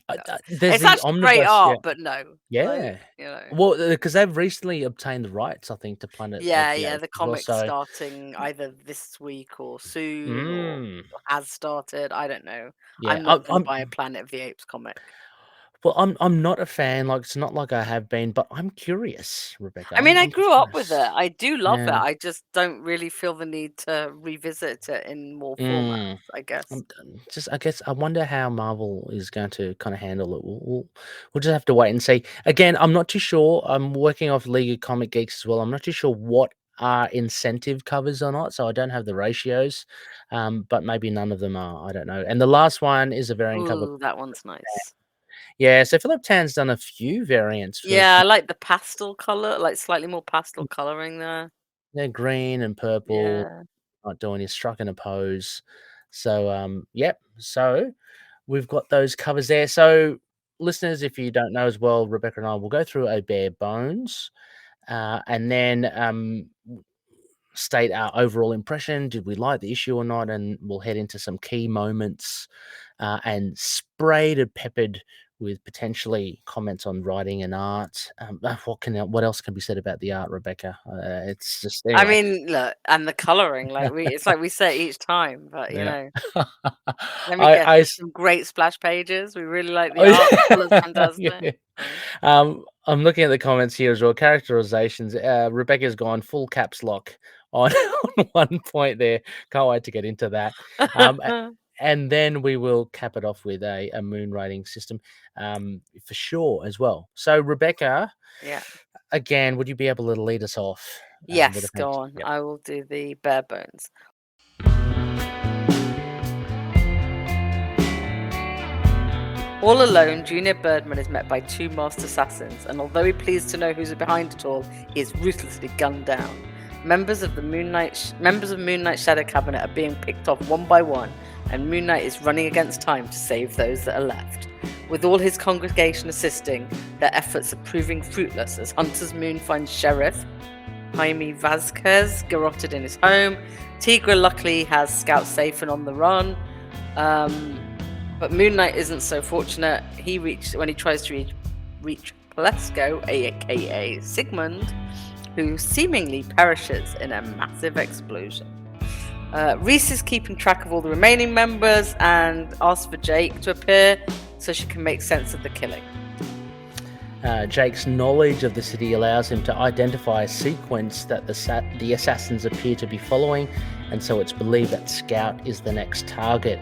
Speaker 3: There's
Speaker 4: It's
Speaker 3: the
Speaker 4: actually great
Speaker 3: omnibus,
Speaker 4: art, but no. Like,
Speaker 3: yeah. Well, because they've recently obtained the rights, I think, to Planet of the
Speaker 4: Yeah,
Speaker 3: Apes
Speaker 4: the
Speaker 3: as well.
Speaker 4: comic's
Speaker 3: So,
Speaker 4: starting either this week or soon or
Speaker 3: mm,
Speaker 4: has started. I don't know.
Speaker 3: yeah,
Speaker 4: I'm not going to buy a Planet of the Apes comic.
Speaker 3: well, I'm not a fan. Like, it's not like I have been, but I'm curious, Rebecca.
Speaker 4: I mean, I
Speaker 3: I'm
Speaker 4: grew up with
Speaker 3: curious.
Speaker 4: it. I do love it.
Speaker 3: Yeah.
Speaker 4: I just don't really feel the need to revisit it in more formats, I guess.
Speaker 3: I guess I wonder how Marvel is going to kind of handle it. We'll just have to wait and see. Again, I'm not too sure. I'm working off League of Comic Geeks as well. I'm not too sure what are incentive covers or not, so I don't have the ratios. But maybe none of them are. I don't know. And the last one is a variant cover.
Speaker 4: Ooh, that one's nice.
Speaker 3: Yeah, so Philip Tan's done a few variants.
Speaker 4: Yeah, I like the pastel color, like slightly more pastel coloring there.
Speaker 3: They're green and purple.
Speaker 4: Yeah.
Speaker 3: Not doing is struck in a pose. So yep. So we've got those covers there. So listeners, if you don't know as well, Rebecca and I will go through a bare bones, and then state our overall impression. Did we like the issue or not? And we'll head into some key moments, and sprayed and peppered with potentially comments on writing and art. What else can be said about the art, Rebecca? It's just
Speaker 4: I
Speaker 3: anyway.
Speaker 4: mean, look, and the coloring, it's like we say it each time, but you
Speaker 3: Yeah.
Speaker 4: know, let me guess, there's some great splash pages. We really like the art. The color's fantastic.
Speaker 3: Yeah. I'm looking at the comments here as well. Characterizations. Rebecca's gone full caps lock on, on one point there. Can't wait to get into that. And then we will cap it off with a moon rating system, for sure as well. So Rebecca,
Speaker 4: Yeah.
Speaker 3: again, would you be able to lead us off?
Speaker 4: Yes, go on.
Speaker 3: Yep.
Speaker 4: I will do the bare bones. All alone, Junior Birdman is met by two masked assassins, and although he pleads to know who's behind it all, he is ruthlessly gunned down. Members of Moon Knight's Shadow Cabinet are being picked off one by one, and Moon Knight is running against time to save those that are left. With all his congregation assisting, their efforts are proving fruitless as Hunter's Moon finds Sheriff Jaime Vasquez garroted in his home. Tigra luckily has scouts safe and on the run. But Moon Knight isn't so fortunate. When he tries to reach Plesko, aka Sigmund, who seemingly perishes in a massive explosion. Reese is keeping track of all the remaining members and asks for Jake to appear so she can make sense of the killing.
Speaker 3: Jake's knowledge of the city allows him to identify a sequence that the assassins appear to be following, and so it's believed that Scout is the next target.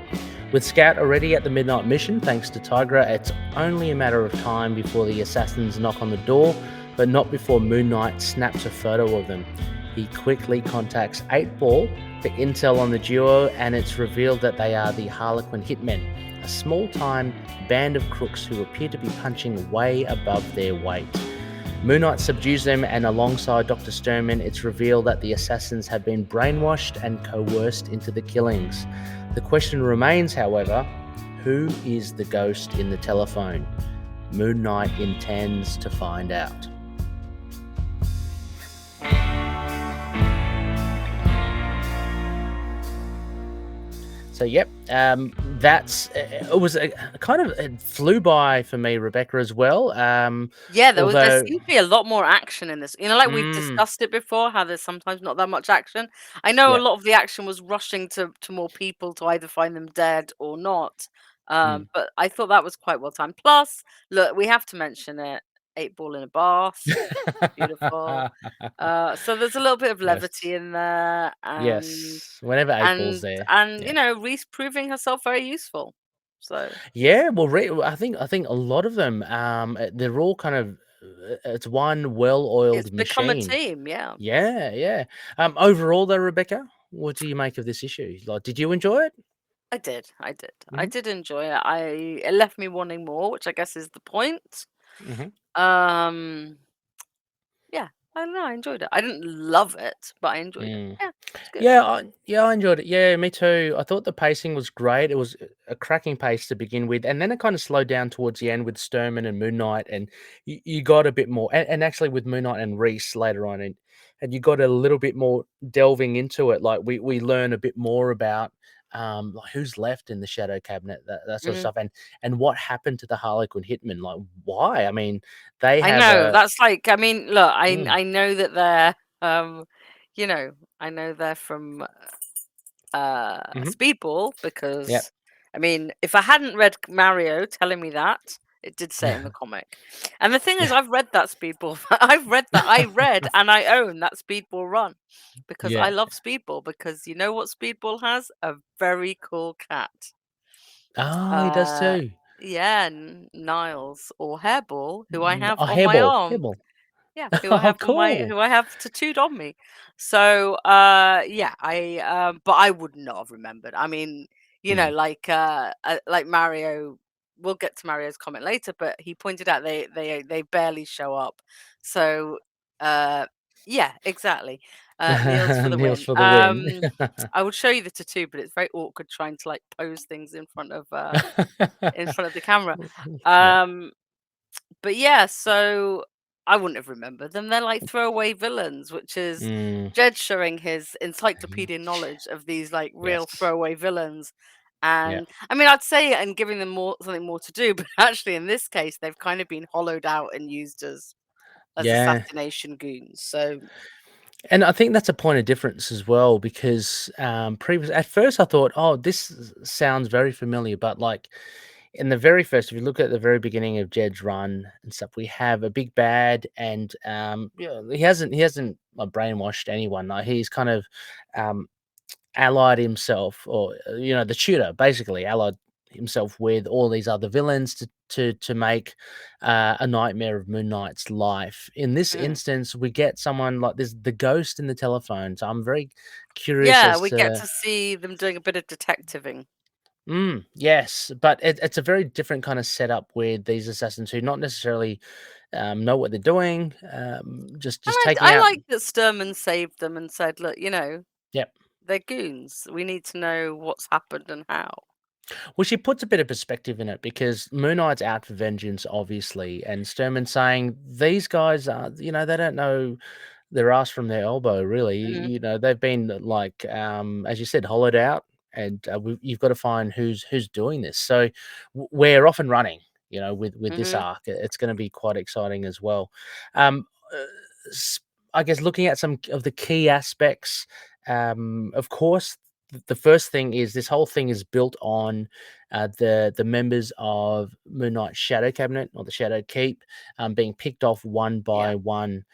Speaker 3: With Scout already at the Midnight Mission, thanks to Tigra, it's only a matter of time before the assassins knock on the door, but not before Moon Knight snaps a photo of them. He quickly contacts 8-Ball for intel on the duo, and it's revealed that they are the Harlequin Hitmen, a small-time band of crooks who appear to be punching way above their weight. Moon Knight subdues them, and alongside Dr. Sturman, it's revealed that the assassins have been brainwashed and coerced into the killings. The question remains, however, who is the ghost in the telephone? Moon Knight intends to find out. So yep, it flew by for me, Rebecca, as well.
Speaker 4: There seems to be a lot more action in this. You know, like we've discussed it before, how there's sometimes not that much action. I know a lot of the action was rushing to more people to either find them dead or not. But I thought that was quite well timed. Plus, look, we have to mention it. 8-Ball in a bath. Beautiful. So there's a little bit of levity in there.
Speaker 3: Yes, whenever 8-Ball's there.
Speaker 4: And you know, Reese proving herself very useful. So
Speaker 3: yeah, well, I think a lot of them, they're all kind of, it's one well-oiled machine.
Speaker 4: It's become a team, yeah.
Speaker 3: Yeah. Overall, though, Rebecca, what do you make of this issue? Like, did you enjoy it?
Speaker 4: I did. I did enjoy it. It left me wanting more, which I guess is the point.
Speaker 3: Mm-hmm.
Speaker 4: Yeah, I don't know. I enjoyed it. I didn't love it, but I enjoyed it.
Speaker 3: Mm.
Speaker 4: Yeah, it's good.
Speaker 3: I enjoyed it. Yeah, me too. I thought the pacing was great. It was a cracking pace to begin with, and then it kind of slowed down towards the end with Sturman and Moon Knight, and you got a bit more, and actually with Moon Knight and Reese later on, and you got a little bit more delving into it. Like we learn a bit more about like who's left in the Shadow Cabinet, that sort of stuff, and what happened to the Harlequin Hitmen. Like why? I mean, they
Speaker 4: I
Speaker 3: have
Speaker 4: know.
Speaker 3: a
Speaker 4: That's like. I mean, look.
Speaker 3: mm,
Speaker 4: I know that they're. You know. I know they're from
Speaker 3: mhm,
Speaker 4: Speedball
Speaker 3: yep.
Speaker 4: because. I mean, if I hadn't read Mario telling me that, it did say it in the comic. And the thing is, I've read that Speedball. I've read that. I read and I own that Speedball run because I
Speaker 3: Yeah.
Speaker 4: love Speedball. Because you know what Speedball has? A very cool cat.
Speaker 3: Oh, he does
Speaker 4: Uh,
Speaker 3: too.
Speaker 4: yeah, Niles or Hairball, who I have
Speaker 3: Oh,
Speaker 4: on my
Speaker 3: hairball,
Speaker 4: arm.
Speaker 3: hairball.
Speaker 4: Yeah,
Speaker 3: Oh, cool.
Speaker 4: who I have tattooed on me. So yeah, but I would not have remembered. I mean,
Speaker 3: Mm.
Speaker 4: like Mario, we'll get to Mario's comment later, but he pointed out they barely show up. So yeah, exactly. Niels for the
Speaker 3: Meals
Speaker 4: win.
Speaker 3: for the win.
Speaker 4: I would show you the tattoo, but it's very awkward trying to like pose things in front of the camera.
Speaker 3: Yeah.
Speaker 4: Um but yeah, so I wouldn't have remembered them. They're like throwaway villains, which is
Speaker 3: Mm,
Speaker 4: Jed showing his
Speaker 3: mhm.
Speaker 4: encyclopedia knowledge of these like real
Speaker 3: Yes.
Speaker 4: throwaway villains.
Speaker 3: Yeah.
Speaker 4: And I mean, I'd say it and giving them something more to do, but actually in this case, they've kind of been hollowed out and used as
Speaker 3: Yeah.
Speaker 4: assassination goons. So
Speaker 3: And I think that's a point of difference as well because at first I thought, oh, sounds very familiar, but like in the very first, if you look at the very beginning of Jed's run and stuff, we have a big bad, and he hasn't brainwashed anyone. Like he's kind of um, allied himself, or the tutor basically allied himself with all these other villains to make a nightmare of Moon Knight's life. In this
Speaker 4: mm.
Speaker 3: instance, we get someone like this, the ghost in the telephone. So I'm very curious
Speaker 4: Yeah,
Speaker 3: as
Speaker 4: we get
Speaker 3: to.
Speaker 4: to see them doing a bit of detectiving.
Speaker 3: Yes, but it's a very different kind of setup with these assassins who not necessarily know what they're doing,
Speaker 4: And
Speaker 3: just taking
Speaker 4: I
Speaker 3: out.
Speaker 4: like that Sturman saved them and said, look,
Speaker 3: Yep.
Speaker 4: they're goons. We need to know what's happened and how.
Speaker 3: Well, she puts a bit of perspective in it because Moon Knight's out for vengeance, obviously, and Sturman saying these guys are, they don't know their ass from their elbow, really.
Speaker 4: Mhm,
Speaker 3: They've been like, as you said, hollowed out, and you've got to find who's doing this. So we're off and running, with this
Speaker 4: mhm.
Speaker 3: arc. It's going to be quite exciting as well. Um, uh, I guess looking at some of the key aspects, of course, the first thing is this whole thing is built on the members of Moon Knight's Shadow Cabinet or the Shadow Keep being picked off one
Speaker 4: Yeah,
Speaker 3: by one.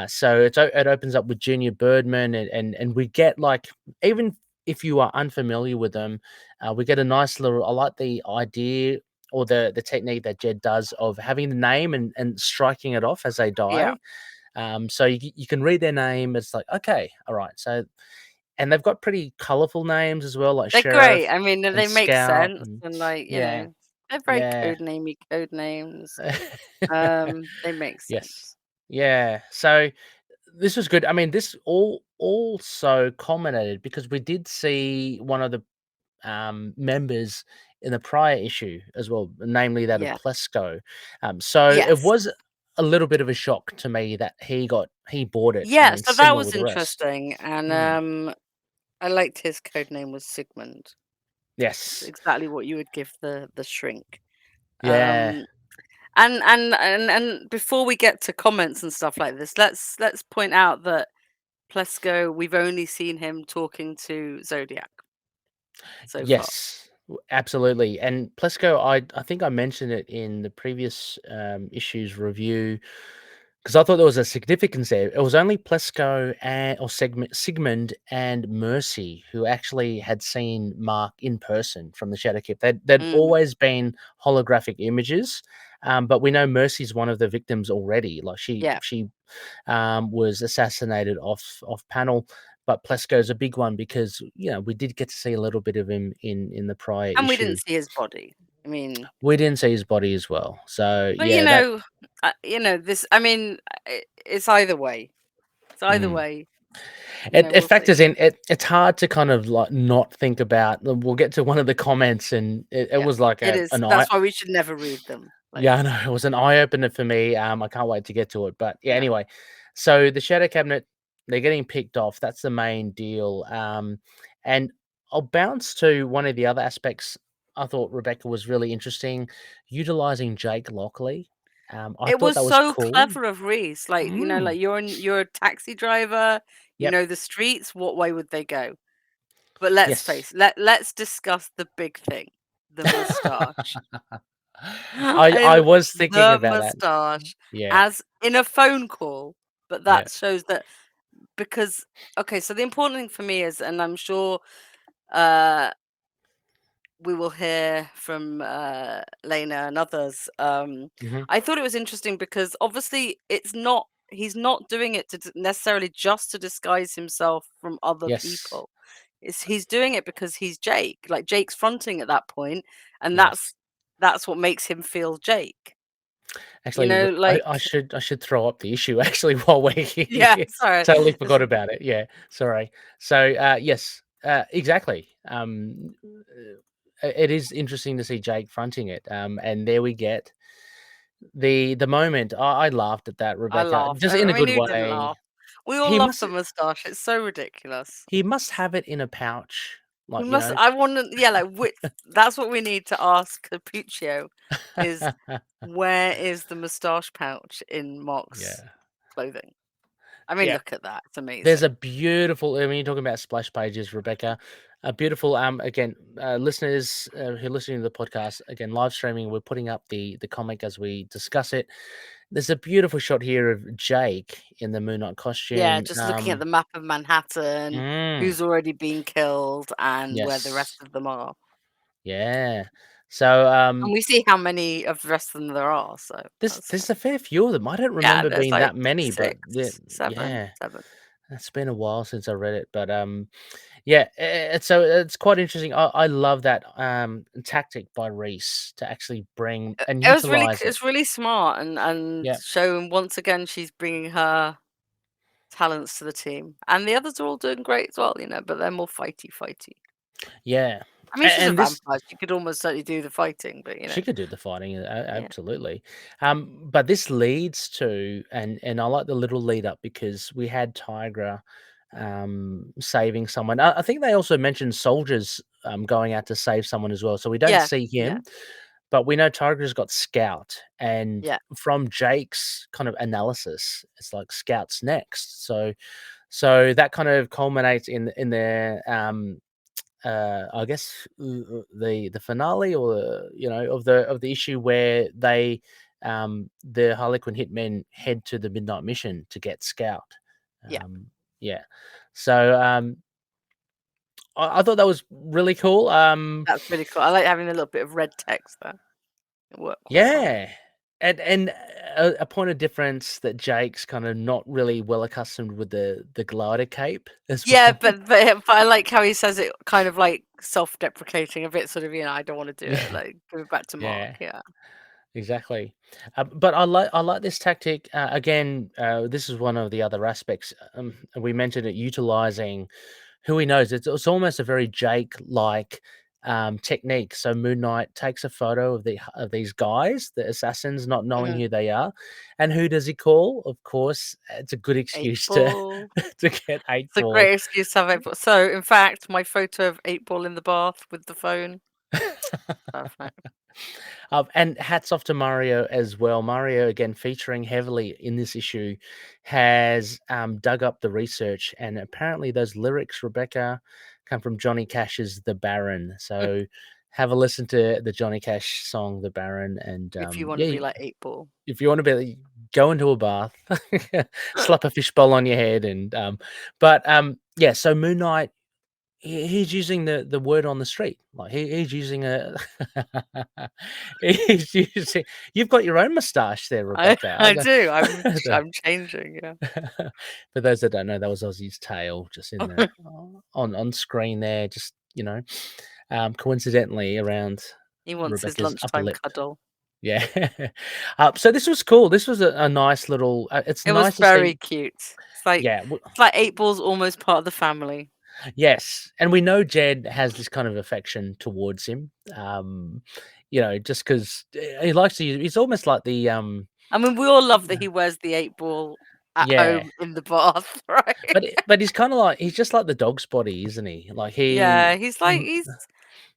Speaker 3: So it opens up with Junior Birdman, and we get like, even if you are unfamiliar with them, we get a nice little. I like the idea or the technique that Jed does of having the name and striking it off as they
Speaker 4: yeah.
Speaker 3: die. So you can read their name. It's like, okay, all right. So, and they've got pretty colorful names as well, like
Speaker 4: They're
Speaker 3: Sheriff
Speaker 4: great. I mean,
Speaker 3: and
Speaker 4: they make
Speaker 3: Scout,
Speaker 4: sense
Speaker 3: and
Speaker 4: and, like,
Speaker 3: yeah,
Speaker 4: they're very
Speaker 3: yeah.
Speaker 4: code names. They make
Speaker 3: Yes.
Speaker 4: sense.
Speaker 3: Yeah. So this was good. I mean, this all also culminated because we did see one of the members in the prior issue as well, namely that of
Speaker 4: Yeah.
Speaker 3: Plesco. So it
Speaker 4: Yes.
Speaker 3: was a little bit of a shock to me that he bought it. I
Speaker 4: Yeah,
Speaker 3: mean,
Speaker 4: so that
Speaker 3: similar
Speaker 4: was
Speaker 3: with the rest.
Speaker 4: interesting, and,
Speaker 3: Mm.
Speaker 4: I liked his code name was Sigmund. It's
Speaker 3: Yes.
Speaker 4: exactly what you would give the shrink.
Speaker 3: Yeah.
Speaker 4: Um, and before we get to comments and stuff like this, let's point out that Plesko, we've only seen him talking to Zodiac so far.
Speaker 3: Yes. Absolutely. And Plesco, I think I mentioned it in the previous issues review because I thought there was a significance there. It was only Plesco or Sigmund and Mercy who actually had seen Mark in person from the Shadowkeep. They'd
Speaker 4: Mm,
Speaker 3: always been holographic images, but we know Mercy's one of the victims already. Like
Speaker 4: yeah.
Speaker 3: she was assassinated off panel. But Plesco's a big one because we did get to see a little bit of him in the prior
Speaker 4: And we
Speaker 3: issue.
Speaker 4: didn't see his body. I mean,
Speaker 3: We didn't see his body as well. So
Speaker 4: but
Speaker 3: yeah, that
Speaker 4: this. I mean, it's either way. So either way,
Speaker 3: it
Speaker 4: we'll
Speaker 3: factors
Speaker 4: see.
Speaker 3: in. It's hard to kind of like not think about. We'll get to one of the comments, and it was like
Speaker 4: It is.
Speaker 3: an eye.
Speaker 4: That's why we should never read them.
Speaker 3: Yeah, I know. It was an eye opener for me. I can't wait to get to it. But yeah, anyway. So the Shadow Cabinet, they're getting picked off. That's the main deal. And I'll bounce to one of the other aspects. I thought Rebecca was really interesting, utilizing Jake Lockley. I
Speaker 4: It
Speaker 3: thought
Speaker 4: was
Speaker 3: that was
Speaker 4: so
Speaker 3: cool.
Speaker 4: clever of Reese. Like, like you're a taxi driver, you know the streets, what way would they go? But let's face it, let's discuss the big thing, the moustache.
Speaker 3: I was thinking
Speaker 4: The
Speaker 3: about that.
Speaker 4: moustache
Speaker 3: Yeah.
Speaker 4: as in a phone call, but that shows that because okay, so the important thing for me is, and I'm sure we will hear from Lena and others. I thought it was interesting because obviously he's not doing it to necessarily just to disguise himself from other people. He's doing it because he's Jake. Like Jake's fronting at that point, and that's what makes him feel Jake.
Speaker 3: Actually, I should throw up the issue actually while we're here.
Speaker 4: Yeah, sorry.
Speaker 3: Totally forgot about it. Yeah, sorry. So yes, exactly. It is interesting to see Jake fronting it. And there we get the moment. I laughed at that,
Speaker 4: I
Speaker 3: Rebecca,
Speaker 4: laughed.
Speaker 3: just
Speaker 4: I
Speaker 3: in a
Speaker 4: mean,
Speaker 3: good
Speaker 4: who didn't
Speaker 3: way.
Speaker 4: laugh? We all love the moustache. It's so ridiculous.
Speaker 3: He must have it in a pouch,
Speaker 4: He
Speaker 3: like
Speaker 4: must. I want to. Yeah, like which. That's what we need to ask Cappuccio. Is where is the moustache pouch in Mark's clothing? I mean, look at that. It's amazing.
Speaker 3: There's a beautiful. I mean, you're talking about splash pages, Rebecca. A beautiful. Again, listeners who are listening to the podcast, again, live streaming. We're putting up the comic as we discuss it. There's a beautiful shot here of Jake in the Moon Knight costume.
Speaker 4: Yeah, just looking at the map of Manhattan, who's already been killed, and where the rest of them are.
Speaker 3: Yeah. So
Speaker 4: and we see how many of the rest of them there are. So
Speaker 3: there's a fair few of them. I don't remember being
Speaker 4: like
Speaker 3: that many, but
Speaker 4: seven.
Speaker 3: It's been a while since I read it, but it's quite interesting. I love that tactic by Reese to actually bring and utilize
Speaker 4: it's really smart and showing once again she's bringing her talents to the team, and the others are all doing great as well, but they're more fighty.
Speaker 3: Yeah.
Speaker 4: I mean, she's a vampire. She could almost certainly do the fighting, but
Speaker 3: she could do the fighting, absolutely. But this leads to, and I like the little lead up because we had Tigra saving someone. I think they also mentioned soldiers going out to save someone as well. So we don't see him, but we know Tigra's got Scout, and from Jake's kind of analysis, it's like Scout's next. So that kind of culminates in their I guess the finale, or of the issue where they the Harlequin hitmen head to the Midnight Mission to get Scout. So I thought that was really cool.
Speaker 4: That's really cool. I like having a little bit of red text there. It worked quite well.
Speaker 3: And a point of difference that Jake's kind of not really well accustomed with the glider cape as well.
Speaker 4: Yeah, but I like how he says it kind of like self-deprecating, a bit sort of, I don't want to do it. Like, give it back to Mark. Yeah.
Speaker 3: Exactly. But I like this tactic. Again, this is one of the other aspects. We mentioned it utilizing who he knows. It's almost a very Jake-like technique. So Moon Knight takes a photo of these guys, the assassins, not knowing who they are, and who does he call? Of course, it's a good excuse to get 8
Speaker 4: It's a great excuse to have 8 Ball. So, in fact, my photo of 8 Ball in the bath with the phone. Perfect.
Speaker 3: And hats off to Mario as well. Mario, again, featuring heavily in this issue, has dug up the research, and apparently those lyrics, Rebecca, come from Johnny Cash's The Baron. So have a listen to the Johnny Cash song, The Baron. And
Speaker 4: if you want to be like 8 Ball.
Speaker 3: If you want to be, go into a bath, slap a fishbowl on your head. And so Moon Knight, he's using the word on the street. Like he's using he's using. You've got your own moustache there, Rebecca.
Speaker 4: I do. I'm changing. Yeah.
Speaker 3: For those that don't know, that was Ozzy's tail just in there on screen there. Just coincidentally around.
Speaker 4: He wants
Speaker 3: Rebecca's
Speaker 4: his lunchtime cuddle.
Speaker 3: Yeah. So this was cool. This was a nice little. It's
Speaker 4: It was
Speaker 3: nice to
Speaker 4: very
Speaker 3: see.
Speaker 4: cute. It's
Speaker 3: Yeah.
Speaker 4: like 8 Ball's almost part of the family.
Speaker 3: Yes, and we know Jed has this kind of affection towards him. Just because he likes to. He's almost like the.
Speaker 4: I mean, we all love that he wears the 8 Ball at
Speaker 3: Yeah,
Speaker 4: home in the bath, right?
Speaker 3: but he's kind of like he's just like the dog spotty, isn't he? Like
Speaker 4: Yeah,
Speaker 3: he.
Speaker 4: he's like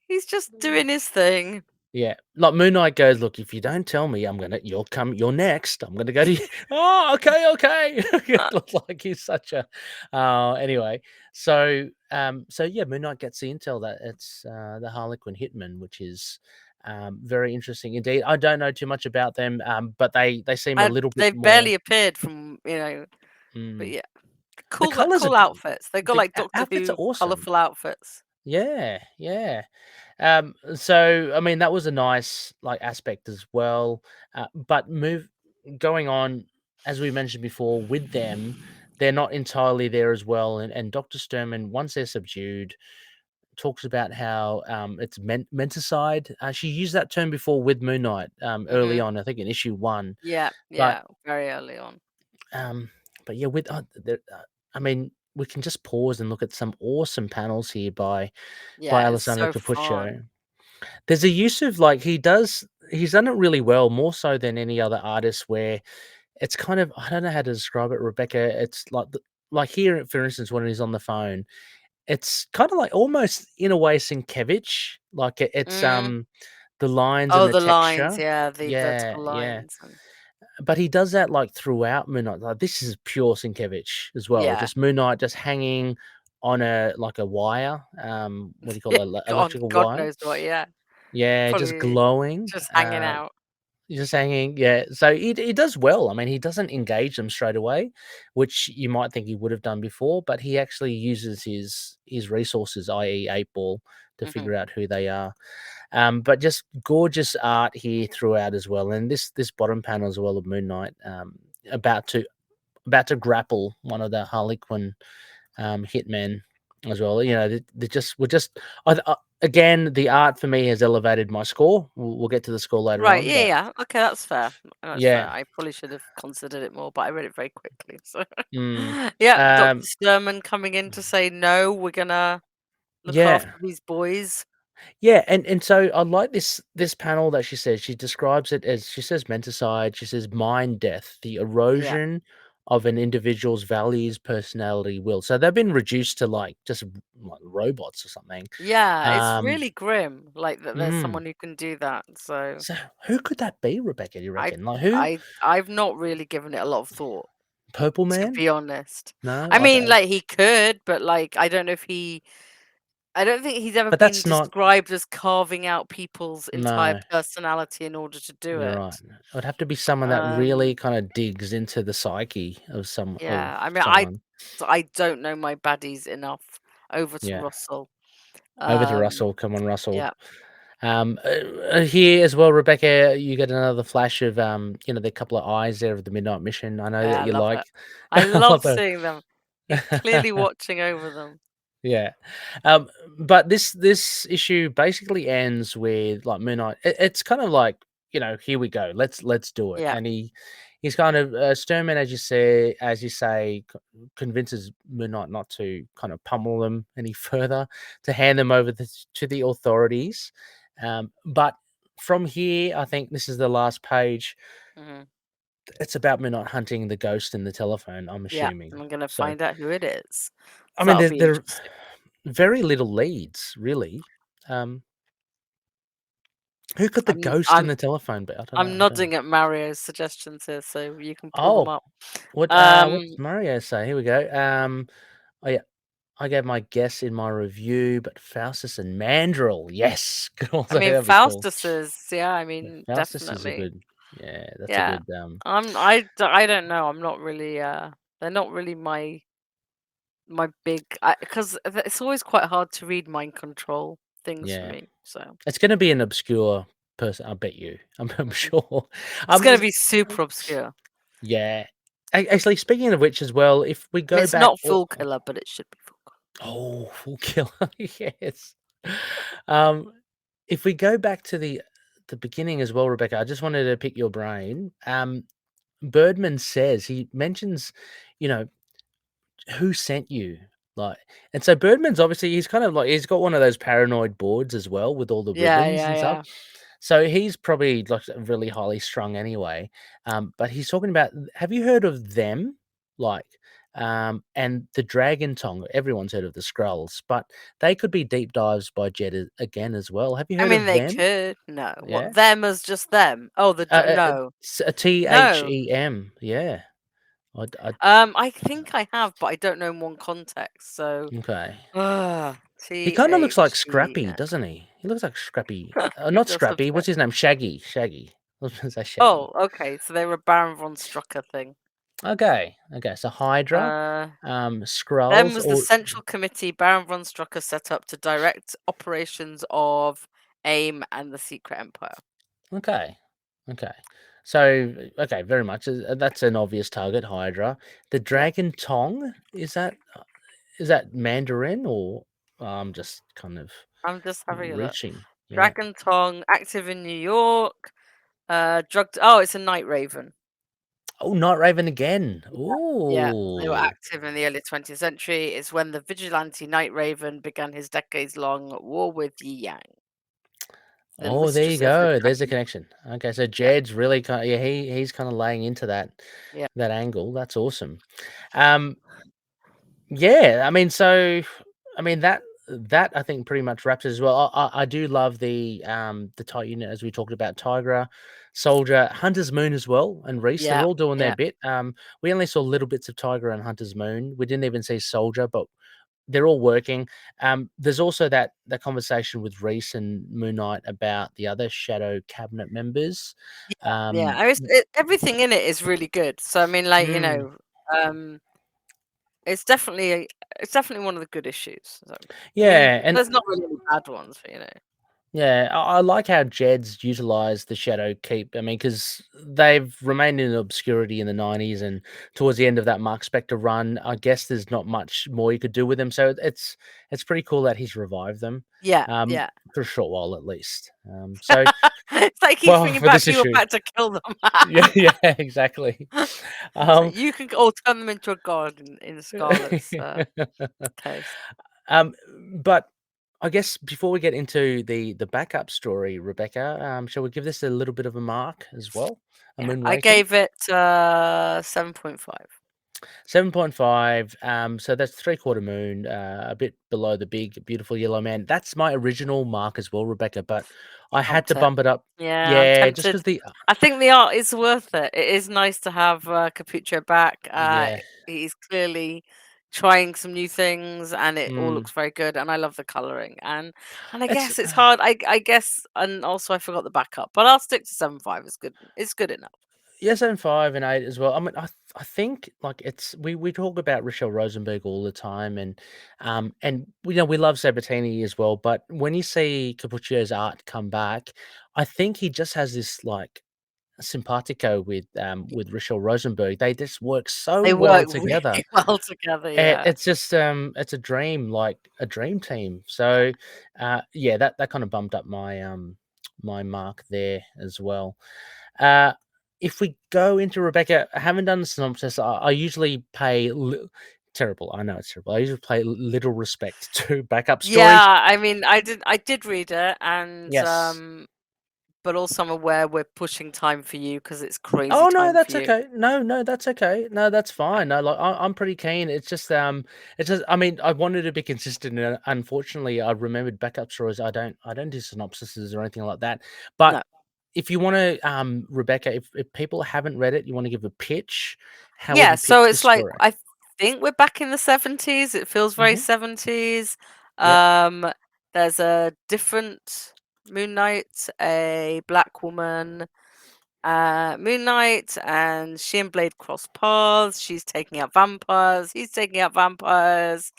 Speaker 4: he's just doing his thing.
Speaker 3: Yeah, like Moon Knight goes, look, if you don't tell me, you're next. I'm gonna go to you. Oh, okay. It looks like he's such a. Anyway, so yeah, Moon Knight gets the intel that it's the Harlequin hitman, which is very interesting indeed. I don't know too much about them, but they seem a little bit
Speaker 4: They've
Speaker 3: more.
Speaker 4: barely appeared from but yeah,
Speaker 3: The colors
Speaker 4: cool outfits. They've got
Speaker 3: the
Speaker 4: like Doctor
Speaker 3: outfits are
Speaker 4: Who
Speaker 3: awesome.
Speaker 4: colorful outfits.
Speaker 3: Yeah. So I mean that was a nice like aspect as well. But going on, as we mentioned before, with them, they're not entirely there as well. And Dr. Sturman, once they're subdued, talks about how it's menticide. She used that term before with Moon Knight early on, I think in issue 1.
Speaker 4: Yeah,
Speaker 3: But
Speaker 4: very early on.
Speaker 3: but yeah, I mean, we can just pause and look at some awesome panels here by Alessandro Cappuccio. There's a use of like he's done it really well, more so than any other artist, where it's kind of I don't know how to describe it, Rebecca. It's like here, for instance, when he's on the phone, it's kind of like almost in a way Sienkiewicz, like it's the lines and the
Speaker 4: the
Speaker 3: texture.
Speaker 4: lines, yeah, the
Speaker 3: Yeah,
Speaker 4: vertical
Speaker 3: yeah.
Speaker 4: lines.
Speaker 3: But he does that like throughout Moon Knight. Like this is pure Sienkiewicz as well.
Speaker 4: Yeah.
Speaker 3: Just Moon Knight just hanging on a wire. What do you call it? Electrical
Speaker 4: God
Speaker 3: wire.
Speaker 4: knows what, yeah.
Speaker 3: Yeah, just
Speaker 4: Probably
Speaker 3: glowing.
Speaker 4: just hanging out.
Speaker 3: Just hanging, yeah. So he does well. I mean, he doesn't engage them straight away, which you might think he would have done before, but he actually uses his resources, i.e., 8 Ball, to figure out who they are. But just gorgeous art here throughout as well. And this bottom panel as well of Moon Knight, about to grapple one of the Harlequin hitmen as well. You know, we're just again, the art for me has elevated my score. We'll get to the score later
Speaker 4: Right,
Speaker 3: on.
Speaker 4: yeah. Okay, that's fair. That's
Speaker 3: Yeah.
Speaker 4: fair. I probably should have considered it more, but I read it very quickly. So yeah, Dr. Sturman coming in to say no, we're gonna look after these boys.
Speaker 3: Yeah, and so I like this panel that she says. She describes it as, she says menticide, she says mind death, the erosion of an individual's values, personality, will. So they've been reduced to like just like robots or something.
Speaker 4: Yeah, it's really grim. Like that there's someone who can do that. So
Speaker 3: who could that be, Rebecca? Do you reckon? Like who?
Speaker 4: I've not really given it a lot of thought.
Speaker 3: Purple Man?
Speaker 4: To be honest.
Speaker 3: No.
Speaker 4: I mean, like he could, but like I don't know if I don't think he's ever
Speaker 3: But
Speaker 4: been
Speaker 3: that's not
Speaker 4: described as carving out people's entire
Speaker 3: No.
Speaker 4: personality in order to do
Speaker 3: You're
Speaker 4: it.
Speaker 3: right. It would have to be someone that really kind of digs into the psyche of some
Speaker 4: Yeah, I
Speaker 3: of
Speaker 4: mean,
Speaker 3: someone.
Speaker 4: I don't know my baddies enough. Over to
Speaker 3: Yeah.
Speaker 4: Russell.
Speaker 3: Over to Russell. Come on, Russell.
Speaker 4: Yeah.
Speaker 3: Here as well, Rebecca, you get another flash of the couple of eyes there of the Midnight Mission. I know that you like.
Speaker 4: It. I love seeing them. He's clearly watching over them.
Speaker 3: Yeah. But this issue basically ends with like Moon Knight. It's kind of like, here we go. Let's do it.
Speaker 4: Yeah.
Speaker 3: And he's kind of Sturman, as you say, convinces Moon Knight not to kind of pummel them any further, to hand them over to the authorities. But from here, I think this is the last page. It's about Moon Knight hunting the ghost in the telephone, I'm assuming.
Speaker 4: Yeah, I'm going to find out who it is.
Speaker 3: I mean, there are very little leads, really. Who could the ghost in the telephone be?
Speaker 4: I'm nodding at Mario's suggestions here, so you can pull them up.
Speaker 3: What does Mario say? Here we go. Oh yeah, I gave my guess in my review, but Faustus and Mandrill, yes.
Speaker 4: I mean, Faustus is, I mean,
Speaker 3: Faustus
Speaker 4: definitely.
Speaker 3: is a good, that's a good.
Speaker 4: I don't know. I'm not really. They're not really my big, because it's always quite hard to read mind control things for me. So
Speaker 3: it's going to be an obscure person. I bet you. I'm sure
Speaker 4: it's going to be super obscure.
Speaker 3: Yeah. Actually, speaking of which, as well, if we go back,
Speaker 4: it's not Fool Killer, but it should be Fool Killer.
Speaker 3: Oh, Fool Killer, yes. If we go back to the the beginning as well, Rebecca, I just wanted to pick your brain. Birdman says, he mentions, you know, who sent you? Like, and so Birdman's obviously, he's kind of like, he's got one of those paranoid boards as well with all the ribbons and stuff. So he's probably like really highly strung anyway. But he's talking about, have you heard of them? Like, and the Dragon Tongue. Everyone's heard of the Skrulls, but they could be deep dives by Jed again as well. Have you
Speaker 4: I
Speaker 3: heard
Speaker 4: mean,
Speaker 3: of
Speaker 4: they
Speaker 3: them?
Speaker 4: could. No.
Speaker 3: Yeah.
Speaker 4: What, them as just them? Oh, no.
Speaker 3: THEM. Yeah.
Speaker 4: I think I have, but I don't know in one context. So,
Speaker 3: Okay. He
Speaker 4: T
Speaker 3: kind of looks like
Speaker 4: H E
Speaker 3: Scrappy,
Speaker 4: N.
Speaker 3: doesn't he? He looks like Scrappy.
Speaker 4: He
Speaker 3: Not
Speaker 4: does a
Speaker 3: Scrappy. What's
Speaker 4: bit.
Speaker 3: his name? Shaggy. Shaggy. I was going to say
Speaker 4: Oh,
Speaker 3: Shaggy.
Speaker 4: okay. So they were a Baron von Strucker thing.
Speaker 3: Okay. Okay. So Hydra,
Speaker 4: Them
Speaker 3: Skrulls,
Speaker 4: was the
Speaker 3: or
Speaker 4: central committee Baron von Strucker set up to direct operations of AIM and the Secret Empire.
Speaker 3: okay. Okay. So okay, very much. That's an obvious target, Hydra. The Dragon Tongue, is that Mandarin, or I'm just kind of
Speaker 4: I'm just having a look.
Speaker 3: reaching? Yeah.
Speaker 4: Dragon Tongue, active in New York. Oh, it's a Night Raven.
Speaker 3: Oh, Night Raven again.
Speaker 4: Yeah, they were
Speaker 3: Ooh.
Speaker 4: active in the early 20th century. It's when the vigilante Night Raven began his decades-long war with Yi Yang. The
Speaker 3: Oh, there you
Speaker 4: mistress of the
Speaker 3: go. There's a
Speaker 4: dragon.
Speaker 3: connection. Okay, so
Speaker 4: Yeah.
Speaker 3: Jed's really kind of, yeah, he's kind of laying into that
Speaker 4: Yeah.
Speaker 3: that angle. That's awesome. Yeah, I mean, so I mean that I think pretty much wraps it as well. I do love the tight unit, as we talked about, Tigra, Soldier, Hunter's Moon as well, and Reese. They're
Speaker 4: Yeah,
Speaker 3: all doing their
Speaker 4: yeah.
Speaker 3: bit. We only saw little bits of Tigra and Hunter's Moon. We didn't even see Soldier, but they're all working. There's also that conversation with Reese and Moon Knight about the other Shadow Cabinet members.
Speaker 4: Yeah. I mean, everything in it is really good. So I mean, like, you know, it's definitely one of the good issues. So,
Speaker 3: yeah,
Speaker 4: I mean,
Speaker 3: and
Speaker 4: there's not really any bad ones, but, you know.
Speaker 3: yeah, I like how Jed's utilized the Shadow Keep. I mean, because they've remained in obscurity in the 90s, and towards the end of that Mark Spector run, I guess there's not much more you could do with them. So it's pretty cool that he's revived them.
Speaker 4: Yeah,
Speaker 3: for a short while at least. So
Speaker 4: it's like he's
Speaker 3: well,
Speaker 4: bringing
Speaker 3: for
Speaker 4: back
Speaker 3: this
Speaker 4: people
Speaker 3: issue,
Speaker 4: back to kill them.
Speaker 3: yeah, exactly.
Speaker 4: So you can all turn them into a god in Scarlet's case.
Speaker 3: But I guess before we get into the backup story, Rebecca, shall we give this a little bit of a mark as well?
Speaker 4: Yeah,
Speaker 3: Moon
Speaker 4: I
Speaker 3: rating?
Speaker 4: gave it 7.5.
Speaker 3: 7.5. So that's 3/4 moon, a bit below the big, beautiful yellow man. That's my original mark as well, Rebecca, but I had to bump it up.
Speaker 4: Yeah, I'm
Speaker 3: Yeah, just
Speaker 4: tempted.
Speaker 3: because
Speaker 4: I think the art is worth it. It is nice to have Cappuccio back.
Speaker 3: yeah.
Speaker 4: He's clearly trying some new things, and it all
Speaker 3: Mm.
Speaker 4: looks very good. And I love the coloring. And I
Speaker 3: It's
Speaker 4: guess it's hard. I guess, and also I forgot the backup, but I'll stick to 7.5. It's good. It's good enough.
Speaker 3: yeah, 7.5 and 8 as well. I mean, I think like it's we talk about Rachelle Rosenberg all the time, and we know we love Sabatini as well. But when you see Cappuccio's art come back, I think he just has this like simpatico with Rachelle Rosenberg. They just work so
Speaker 4: They
Speaker 3: well
Speaker 4: work really
Speaker 3: together.
Speaker 4: well together. Yeah.
Speaker 3: It's just it's a dream, like a dream team. So yeah, that kind of bumped up my mark there as well. If we go into Rebecca, I haven't done the synopsis. I usually pay terrible. I know it's terrible. I usually pay little respect to backup stories.
Speaker 4: Yeah, I mean, I did read it, and
Speaker 3: Yes.
Speaker 4: but also I'm aware we're pushing time for you because it's crazy
Speaker 3: Oh no,
Speaker 4: time for
Speaker 3: that's
Speaker 4: you.
Speaker 3: okay. No, that's okay. No, that's fine. No, like I'm pretty keen. It's just I mean, I wanted to be consistent, and unfortunately, I remembered backup stories. I don't do synopsises or anything like that. But
Speaker 4: No.
Speaker 3: if you want to, Rebecca, if people haven't read it, you want to give a pitch. How would
Speaker 4: Yeah,
Speaker 3: you
Speaker 4: so
Speaker 3: pitch this
Speaker 4: it's like
Speaker 3: story?
Speaker 4: I think we're back in the 70s. It feels very 70s.
Speaker 3: Yep.
Speaker 4: There's a different Moon Knight, a black woman, Moon Knight, and she and Blade cross paths. She's taking out vampires. He's taking out vampires.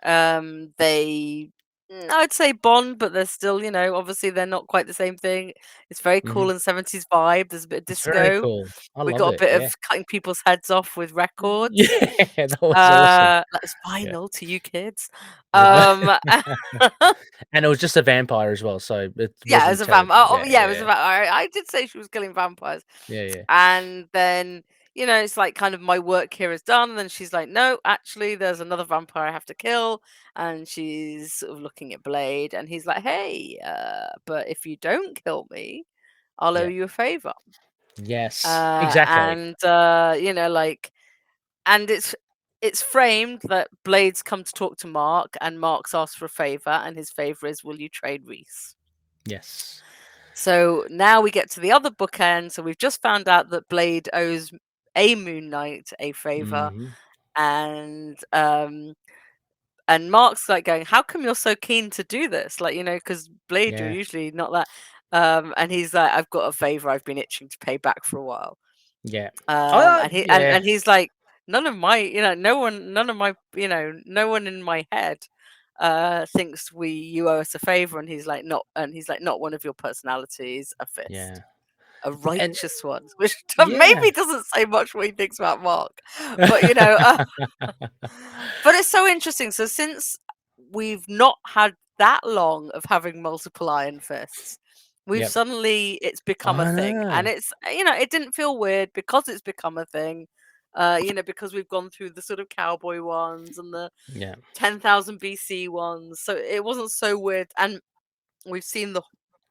Speaker 4: They I'd say Bond, but they're still, obviously they're not quite the same thing. It's very cool
Speaker 3: Mhm.
Speaker 4: and 70s vibe. There's a bit of
Speaker 3: It's very
Speaker 4: disco.
Speaker 3: cool. I
Speaker 4: We
Speaker 3: love
Speaker 4: got a
Speaker 3: it,
Speaker 4: bit
Speaker 3: yeah.
Speaker 4: of cutting people's heads off with records.
Speaker 3: Yeah, that was awesome.
Speaker 4: That's
Speaker 3: Yeah.
Speaker 4: vinyl to you kids.
Speaker 3: Yeah.
Speaker 4: Um,
Speaker 3: And it was just a vampire as well, so it
Speaker 4: yeah, it
Speaker 3: wasn't
Speaker 4: was a vampire.
Speaker 3: terrible.
Speaker 4: Oh,
Speaker 3: Yeah,
Speaker 4: yeah, it was
Speaker 3: yeah.
Speaker 4: a vampire. I did say she was killing vampires.
Speaker 3: Yeah, yeah.
Speaker 4: And then, it's like kind of my work here is done. And then she's like, no, actually, there's another vampire I have to kill. And she's sort of looking at Blade. And he's like, hey, but if you don't kill me, I'll owe
Speaker 3: Yeah.
Speaker 4: you a favor.
Speaker 3: Yes, exactly.
Speaker 4: And, like, and it's framed that Blade's come to talk to Mark, and Mark's asked for a favor, and his favor is, will you trade Reese?
Speaker 3: Yes.
Speaker 4: So now we get to the other bookend. So we've just found out that Blade owes a Moon Knight a favor,
Speaker 3: Mhm.
Speaker 4: and Mark's like going, how come you're so keen to do this? Like, because Blade, you're
Speaker 3: Yeah.
Speaker 4: usually not that. And he's like, I've got a favor I've been itching to pay back for a while.
Speaker 3: Yeah.
Speaker 4: And he
Speaker 3: Yeah.
Speaker 4: and he's like, none of my, no one in my head thinks you owe us a favor. And he's like, not one of your personalities, a fist.
Speaker 3: Yeah.
Speaker 4: A
Speaker 3: And
Speaker 4: righteous one, which
Speaker 3: yeah.
Speaker 4: maybe doesn't say much what he thinks about Mark, but but it's so interesting. So since we've not had that long of having multiple Iron Fists, we've
Speaker 3: Yep.
Speaker 4: suddenly it's become a
Speaker 3: I
Speaker 4: thing, and
Speaker 3: know.
Speaker 4: it's it didn't feel weird because it's become a thing. Because we've gone through the sort of cowboy ones and the
Speaker 3: Yeah.
Speaker 4: 10,000 BC ones, so it wasn't so weird, and we've seen the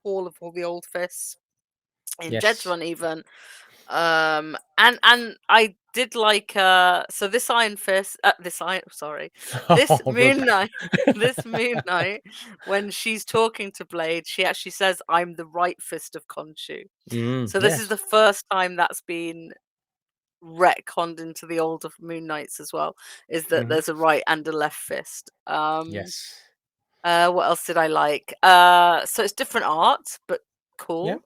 Speaker 4: Hall of all the Old Fists in Jed's
Speaker 3: Yes.
Speaker 4: run even. And I did like so this Iron Fist this
Speaker 3: Oh,
Speaker 4: Moon
Speaker 3: Rebecca.
Speaker 4: Knight this Moon Knight, when she's talking to Blade, she actually says, I'm the right fist of Khonshu. So this is
Speaker 3: Yes.
Speaker 4: the first time that's been retconned into the older Moon Knights as well, is that
Speaker 3: Mhm.
Speaker 4: there's a right and a left fist.
Speaker 3: Yes.
Speaker 4: What else did I like? So it's different art, but cool.
Speaker 3: Yep.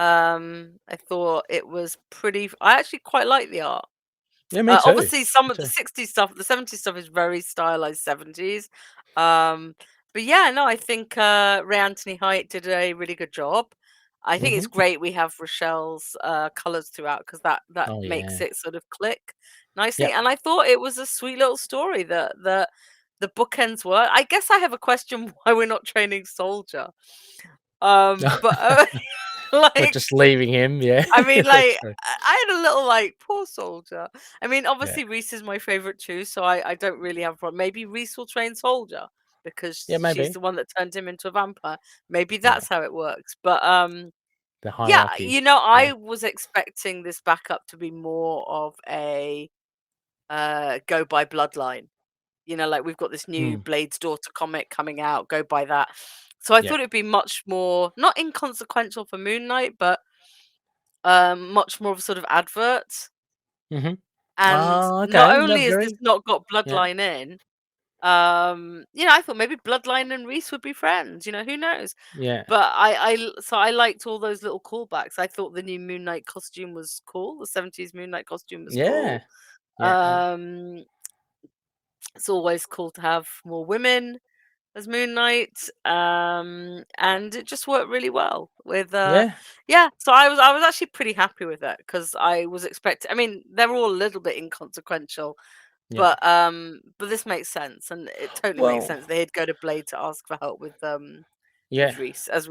Speaker 4: I thought it was pretty. I actually quite like the art.
Speaker 3: Yeah, me too.
Speaker 4: Obviously, some
Speaker 3: Me
Speaker 4: of the
Speaker 3: too.
Speaker 4: 60s stuff, the 70s stuff is very stylized 70s. But yeah, no, I think Ray Anthony Height did a really good job. I think it's
Speaker 3: Mhm.
Speaker 4: great we have Rochelle's colors throughout, because that
Speaker 3: Oh,
Speaker 4: makes
Speaker 3: yeah.
Speaker 4: it sort of click nicely.
Speaker 3: Yep.
Speaker 4: And I thought it was a sweet little story that the bookends were. I guess I have a question why we're not training Soldier. But
Speaker 3: But
Speaker 4: like,
Speaker 3: just leaving him, yeah.
Speaker 4: I mean,
Speaker 3: That's
Speaker 4: like,
Speaker 3: true.
Speaker 4: I had a little like, poor Soldier. I mean,
Speaker 3: Yeah.
Speaker 4: obviously Reese is my favorite too, so I don't really have a problem. Maybe Reese will train Soldier because
Speaker 3: Yeah,
Speaker 4: she's
Speaker 3: maybe.
Speaker 4: the one that turned him into a vampire. Maybe
Speaker 3: Yeah.
Speaker 4: that's how it works. But
Speaker 3: The
Speaker 4: yeah,
Speaker 3: hierarchy.
Speaker 4: I
Speaker 3: Yeah.
Speaker 4: was expecting this backup to be more of a go by bloodline. Like we've got this new
Speaker 3: Mm.
Speaker 4: Blade's Daughter comic coming out, go by that. So I
Speaker 3: Yep.
Speaker 4: thought it'd be much more, not inconsequential for Moon Knight, but much more of a sort of advert.
Speaker 3: Mhm.
Speaker 4: And
Speaker 3: Oh,
Speaker 4: not
Speaker 3: okay.
Speaker 4: only
Speaker 3: That's
Speaker 4: is this
Speaker 3: very
Speaker 4: not got
Speaker 3: yeah.
Speaker 4: Bloodline in, I thought maybe Bloodline and Reese would be friends. Who knows?
Speaker 3: Yeah.
Speaker 4: But so I liked all those little callbacks. I thought the new Moon Knight costume was cool. The 70s Moon Knight costume was
Speaker 3: Yeah.
Speaker 4: cool.
Speaker 3: Yeah.
Speaker 4: Um, it's always cool to have more women as Moon Knight, and it just worked really well with
Speaker 3: Yeah.
Speaker 4: yeah. So I was actually pretty happy with it, because I was expecting. I mean, they're all a little bit inconsequential,
Speaker 3: Yeah.
Speaker 4: but this makes sense, and it totally makes
Speaker 3: Well,
Speaker 4: sense. They'd go to Blade to ask for help with
Speaker 3: yeah.
Speaker 4: Reese, as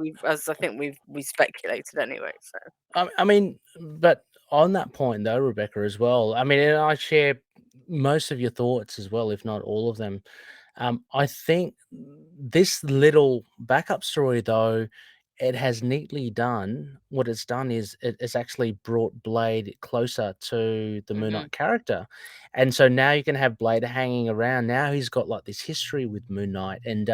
Speaker 4: I think we speculated anyway. So
Speaker 3: I mean, but on that point though, Rebecca, as well. I mean, and I share most of your thoughts as well, if not all of them. I think this little backup story, though, it has neatly done what it's done is it's actually brought Blade closer to the Moon
Speaker 4: hmm
Speaker 3: Knight character. And so now you can have Blade hanging around. Now he's got like this history with Moon Knight. And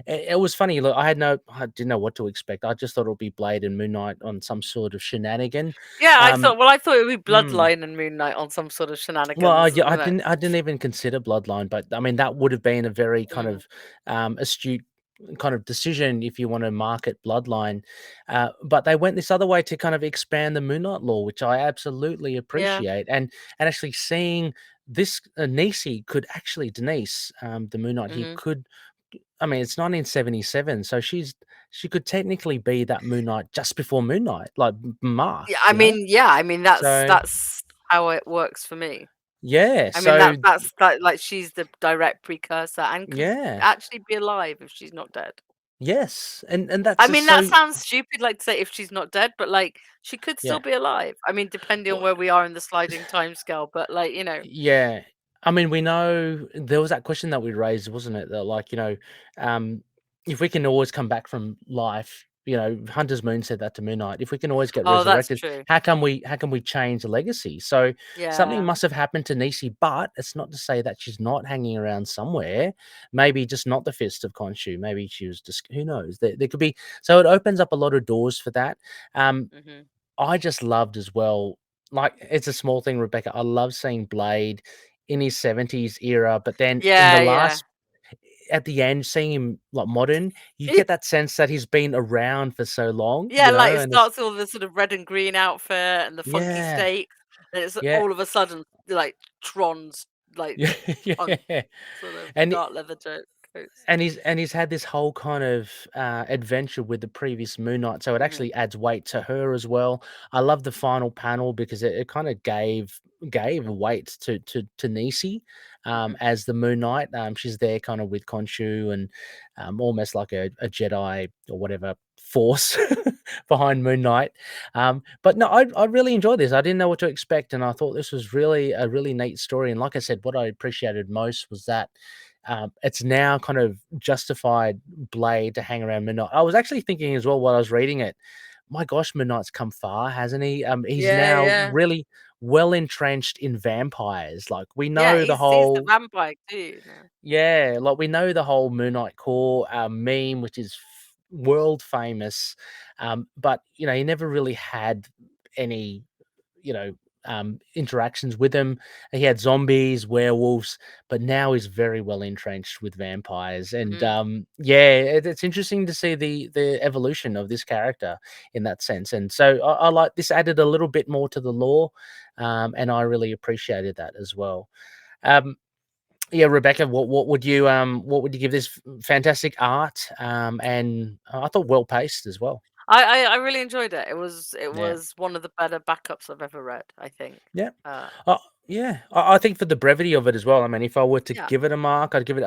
Speaker 3: it was funny. Look, I didn't know what to expect. I just thought it would be Blade and Moon Knight on some sort of shenanigan.
Speaker 4: yeah,
Speaker 3: Um,
Speaker 4: I thought it would be
Speaker 3: hmm.
Speaker 4: Bloodline and Moon Knight on some sort of
Speaker 3: Well,
Speaker 4: shenanigans.
Speaker 3: yeah, I didn't even consider Bloodline, but I mean that would have been a very kind
Speaker 4: Mm,
Speaker 3: of astute kind of decision if you want to market Bloodline. But they went this other way to kind of expand the Moon Knight lore, which I absolutely
Speaker 4: yeah.
Speaker 3: appreciate. And actually seeing this Nisi could actually Denise, the Moon Knight here
Speaker 4: hmm
Speaker 3: could I mean, it's 1977, so she could technically be that Moon Knight just before Moon Knight, like Mark.
Speaker 4: Yeah, I mean,
Speaker 3: So
Speaker 4: that's how it works for me.
Speaker 3: yeah,
Speaker 4: I mean,
Speaker 3: so
Speaker 4: that's like she's the direct precursor and could
Speaker 3: yeah,
Speaker 4: actually be alive if she's not dead.
Speaker 3: yes, and that's
Speaker 4: I
Speaker 3: just
Speaker 4: mean, that
Speaker 3: so.
Speaker 4: sounds stupid, like to say if she's not dead, but like she could still
Speaker 3: Yeah.
Speaker 4: be alive. I mean, depending on
Speaker 3: Well,
Speaker 4: where we are in the sliding timescale, but like
Speaker 3: yeah. I mean, we know there was that question that we raised, wasn't it? That like, um, if we can always come back from life, Hunter's Moon said that to Moon Knight. If we can always get
Speaker 4: Oh, that's
Speaker 3: resurrected,
Speaker 4: true.
Speaker 3: how can we change the legacy? So something
Speaker 4: Yeah.
Speaker 3: must have happened to Nisi, but it's not to say that she's not hanging around somewhere. Maybe just not the Fist of Khonshu. Maybe she was just, who knows? There could be. So it opens up a lot of doors for that.
Speaker 4: Mhm.
Speaker 3: I just loved as well. Like, it's a small thing, Rebecca. I love seeing Blade in his 70s era, but then in the
Speaker 4: Yeah.
Speaker 3: at the end, seeing him like modern, you get that sense that he's been around for so long,
Speaker 4: Yeah, like it
Speaker 3: and it's
Speaker 4: starts all the sort of red and green outfit and the funky
Speaker 3: yeah,
Speaker 4: steak, and it's
Speaker 3: yeah,
Speaker 4: all of a sudden like Tron's like
Speaker 3: yeah,
Speaker 4: punk
Speaker 3: yeah,
Speaker 4: sort of
Speaker 3: and
Speaker 4: dark leather coats.
Speaker 3: he's had this whole kind of adventure with the previous Moon Knight, so it
Speaker 4: Mhm.
Speaker 3: actually adds weight to her as well. I love the final panel because it kind of gave weight to Nisi
Speaker 4: Mhm.
Speaker 3: as the Moon Knight. She's there kind of with Khonshu and almost like a Jedi or whatever force behind Moon Knight. But no, I really enjoyed this. I didn't know what to expect, and I thought this was really a really neat story. And like I said, what I appreciated most was that it's now kind of justified Blade to hang around Midnight. I was actually thinking as well while I was reading it, my gosh, Midnight's come far, hasn't he? He's
Speaker 4: Yeah,
Speaker 3: now
Speaker 4: yeah.
Speaker 3: really well entrenched in vampires. Like we
Speaker 4: Yeah,
Speaker 3: know the
Speaker 4: he's the
Speaker 3: whole,
Speaker 4: vampire too now.
Speaker 3: yeah, like we know the whole Moon Knight core meme, which is world famous. But he never really had any interactions with them. He had zombies, werewolves, but now he's very well entrenched with vampires. And
Speaker 4: Mhm.
Speaker 3: yeah, it's interesting to see the evolution of this character in that sense. And so I like this added a little bit more to the lore, and I really appreciated that as well. Um, yeah, Rebecca, what would you give this fantastic art? And I thought well paced as well.
Speaker 4: I really enjoyed it. It
Speaker 3: Yeah.
Speaker 4: was one of the better backups I've ever read, I think.
Speaker 3: Yeah.
Speaker 4: Uh,
Speaker 3: Yeah. I think for the brevity of it as well. I mean, if I were to
Speaker 4: yeah.
Speaker 3: give it a mark, I'll give it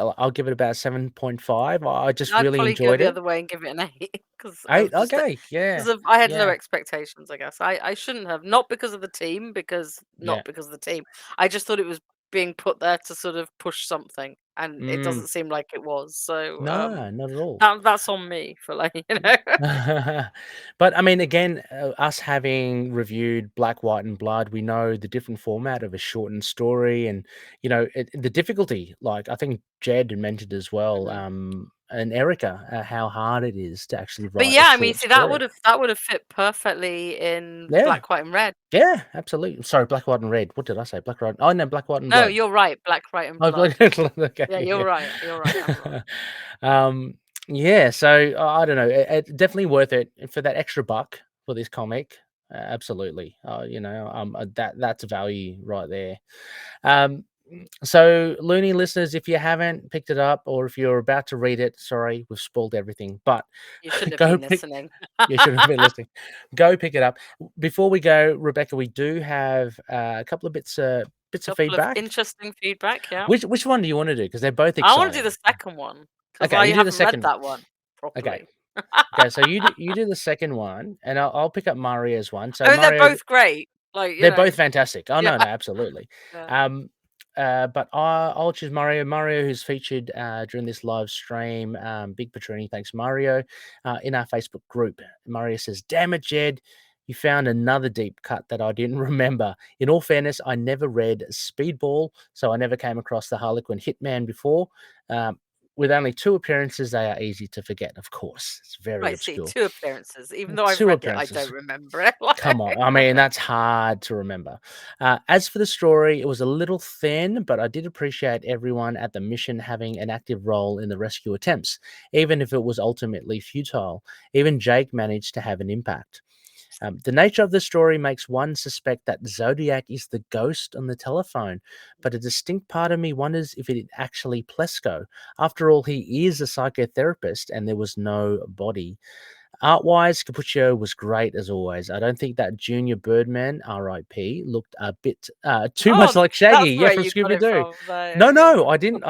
Speaker 3: about 7.5. I just
Speaker 4: I'd
Speaker 3: really
Speaker 4: probably go
Speaker 3: enjoyed
Speaker 4: the
Speaker 3: it.
Speaker 4: other way and give it an 8 because
Speaker 3: 8.
Speaker 4: of just
Speaker 3: Okay.
Speaker 4: because
Speaker 3: Yeah.
Speaker 4: of I had low
Speaker 3: Yeah.
Speaker 4: expectations, I guess. I shouldn't have, not because of the team,
Speaker 3: Yeah.
Speaker 4: not because of the team. I just thought it was being put there to sort of push something, and it
Speaker 3: Mm.
Speaker 4: doesn't seem like it was. So
Speaker 3: No, not at all.
Speaker 4: that's on me for like.
Speaker 3: But I mean, again, us having reviewed Black, White, and Blood, we know the different format of a shortened story, and the difficulty. Like I think Jed had mentioned as well,
Speaker 4: Mhm.
Speaker 3: and Erica, how hard it is to actually
Speaker 4: But
Speaker 3: write a
Speaker 4: yeah, I mean,
Speaker 3: short
Speaker 4: see, that
Speaker 3: story.
Speaker 4: would have fit perfectly in
Speaker 3: Yeah,
Speaker 4: Black, White, and Red.
Speaker 3: yeah, absolutely. Sorry, Black, White, and Red. What did I say? Black, White. Oh no, Black, White, and
Speaker 4: No,
Speaker 3: Blood.
Speaker 4: you're right. Black, White, and
Speaker 3: Oh,
Speaker 4: Blood.
Speaker 3: Black, okay,
Speaker 4: Yeah, you're
Speaker 3: yeah.
Speaker 4: right. You're right. I'm wrong.
Speaker 3: um, yeah. So I don't know. Definitely worth it for that extra buck for this comic. Absolutely. That's value right there. Um, so loony listeners, if you haven't picked it up or if you're about to read it, sorry, we've spoiled everything. But
Speaker 4: You shouldn't have
Speaker 3: go
Speaker 4: been
Speaker 3: pick.
Speaker 4: listening.
Speaker 3: You should have been listening. Go pick it up. Before we go, Rebecca, we do have a couple of bits of
Speaker 4: Couple of
Speaker 3: feedback.
Speaker 4: interesting feedback, yeah.
Speaker 3: Which one do you want to do? Because they're both
Speaker 4: I wanna do
Speaker 3: exciting.
Speaker 4: the second one because
Speaker 3: Okay,
Speaker 4: I
Speaker 3: you do the
Speaker 4: haven't read
Speaker 3: second one.
Speaker 4: that one
Speaker 3: Okay.
Speaker 4: properly.
Speaker 3: Okay, so you do the second one, and I'll pick up Mario's one. So
Speaker 4: I mean, they're
Speaker 3: Mario,
Speaker 4: both great, like,
Speaker 3: they're both fantastic. Oh
Speaker 4: yeah,
Speaker 3: no, absolutely.
Speaker 4: yeah.
Speaker 3: But I'll choose Mario. Mario, who's featured during this live stream. Big Petrini, thanks Mario, in our Facebook group. Mario says, "Damn it, Jed, you found another deep cut that I didn't remember. In all fairness, I never read Speedball, so I never came across the Harlequin Hitman before. Um, with only 2 appearances, they are easy to forget. Of course, it's very
Speaker 4: Right, see,
Speaker 3: obscure.
Speaker 4: 2 appearances, even though I've
Speaker 3: 2
Speaker 4: read it, I don't
Speaker 3: appearances."
Speaker 4: remember it,
Speaker 3: Come on. I mean, that's hard to remember. As for the story, it was a little thin, but I did appreciate everyone at the mission having an active role in the rescue attempts, even if it was ultimately futile. Even Jake managed to have an impact. The nature of the story makes one suspect that Zodiac is the ghost on the telephone, but a distinct part of me wonders if it is actually Plesko. After all, he is a psychotherapist and there was no body. Art-wise, Cappuccio was great as always. I don't think that Junior Birdman, R.I.P., looked a bit too much like Shaggy.
Speaker 4: That's
Speaker 3: Yeah,
Speaker 4: where
Speaker 3: from
Speaker 4: you got it
Speaker 3: Scooby-Doo.
Speaker 4: from. Right,
Speaker 3: No,
Speaker 4: okay.
Speaker 3: no, I didn't.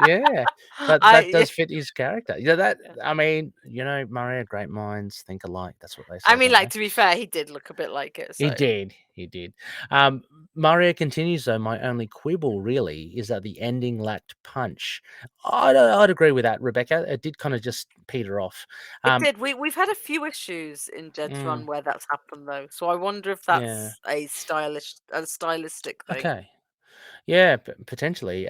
Speaker 3: Yeah, but that does fit his character. Yeah, I mean, Mario, great minds think alike. That's what they say.
Speaker 4: I mean,
Speaker 3: don't
Speaker 4: like,
Speaker 3: they?
Speaker 4: to be fair, he did look a bit like it.
Speaker 3: He
Speaker 4: So.
Speaker 3: did. He did. Mario continues, though. My only quibble, really, is that the ending lacked punch. I'd agree with that, Rebecca. It did kind of just peter off.
Speaker 4: It did. We've had a few issues in Jed's run where that's happened, though. So I wonder if that's a stylistic thing.
Speaker 3: Okay. Yeah, potentially.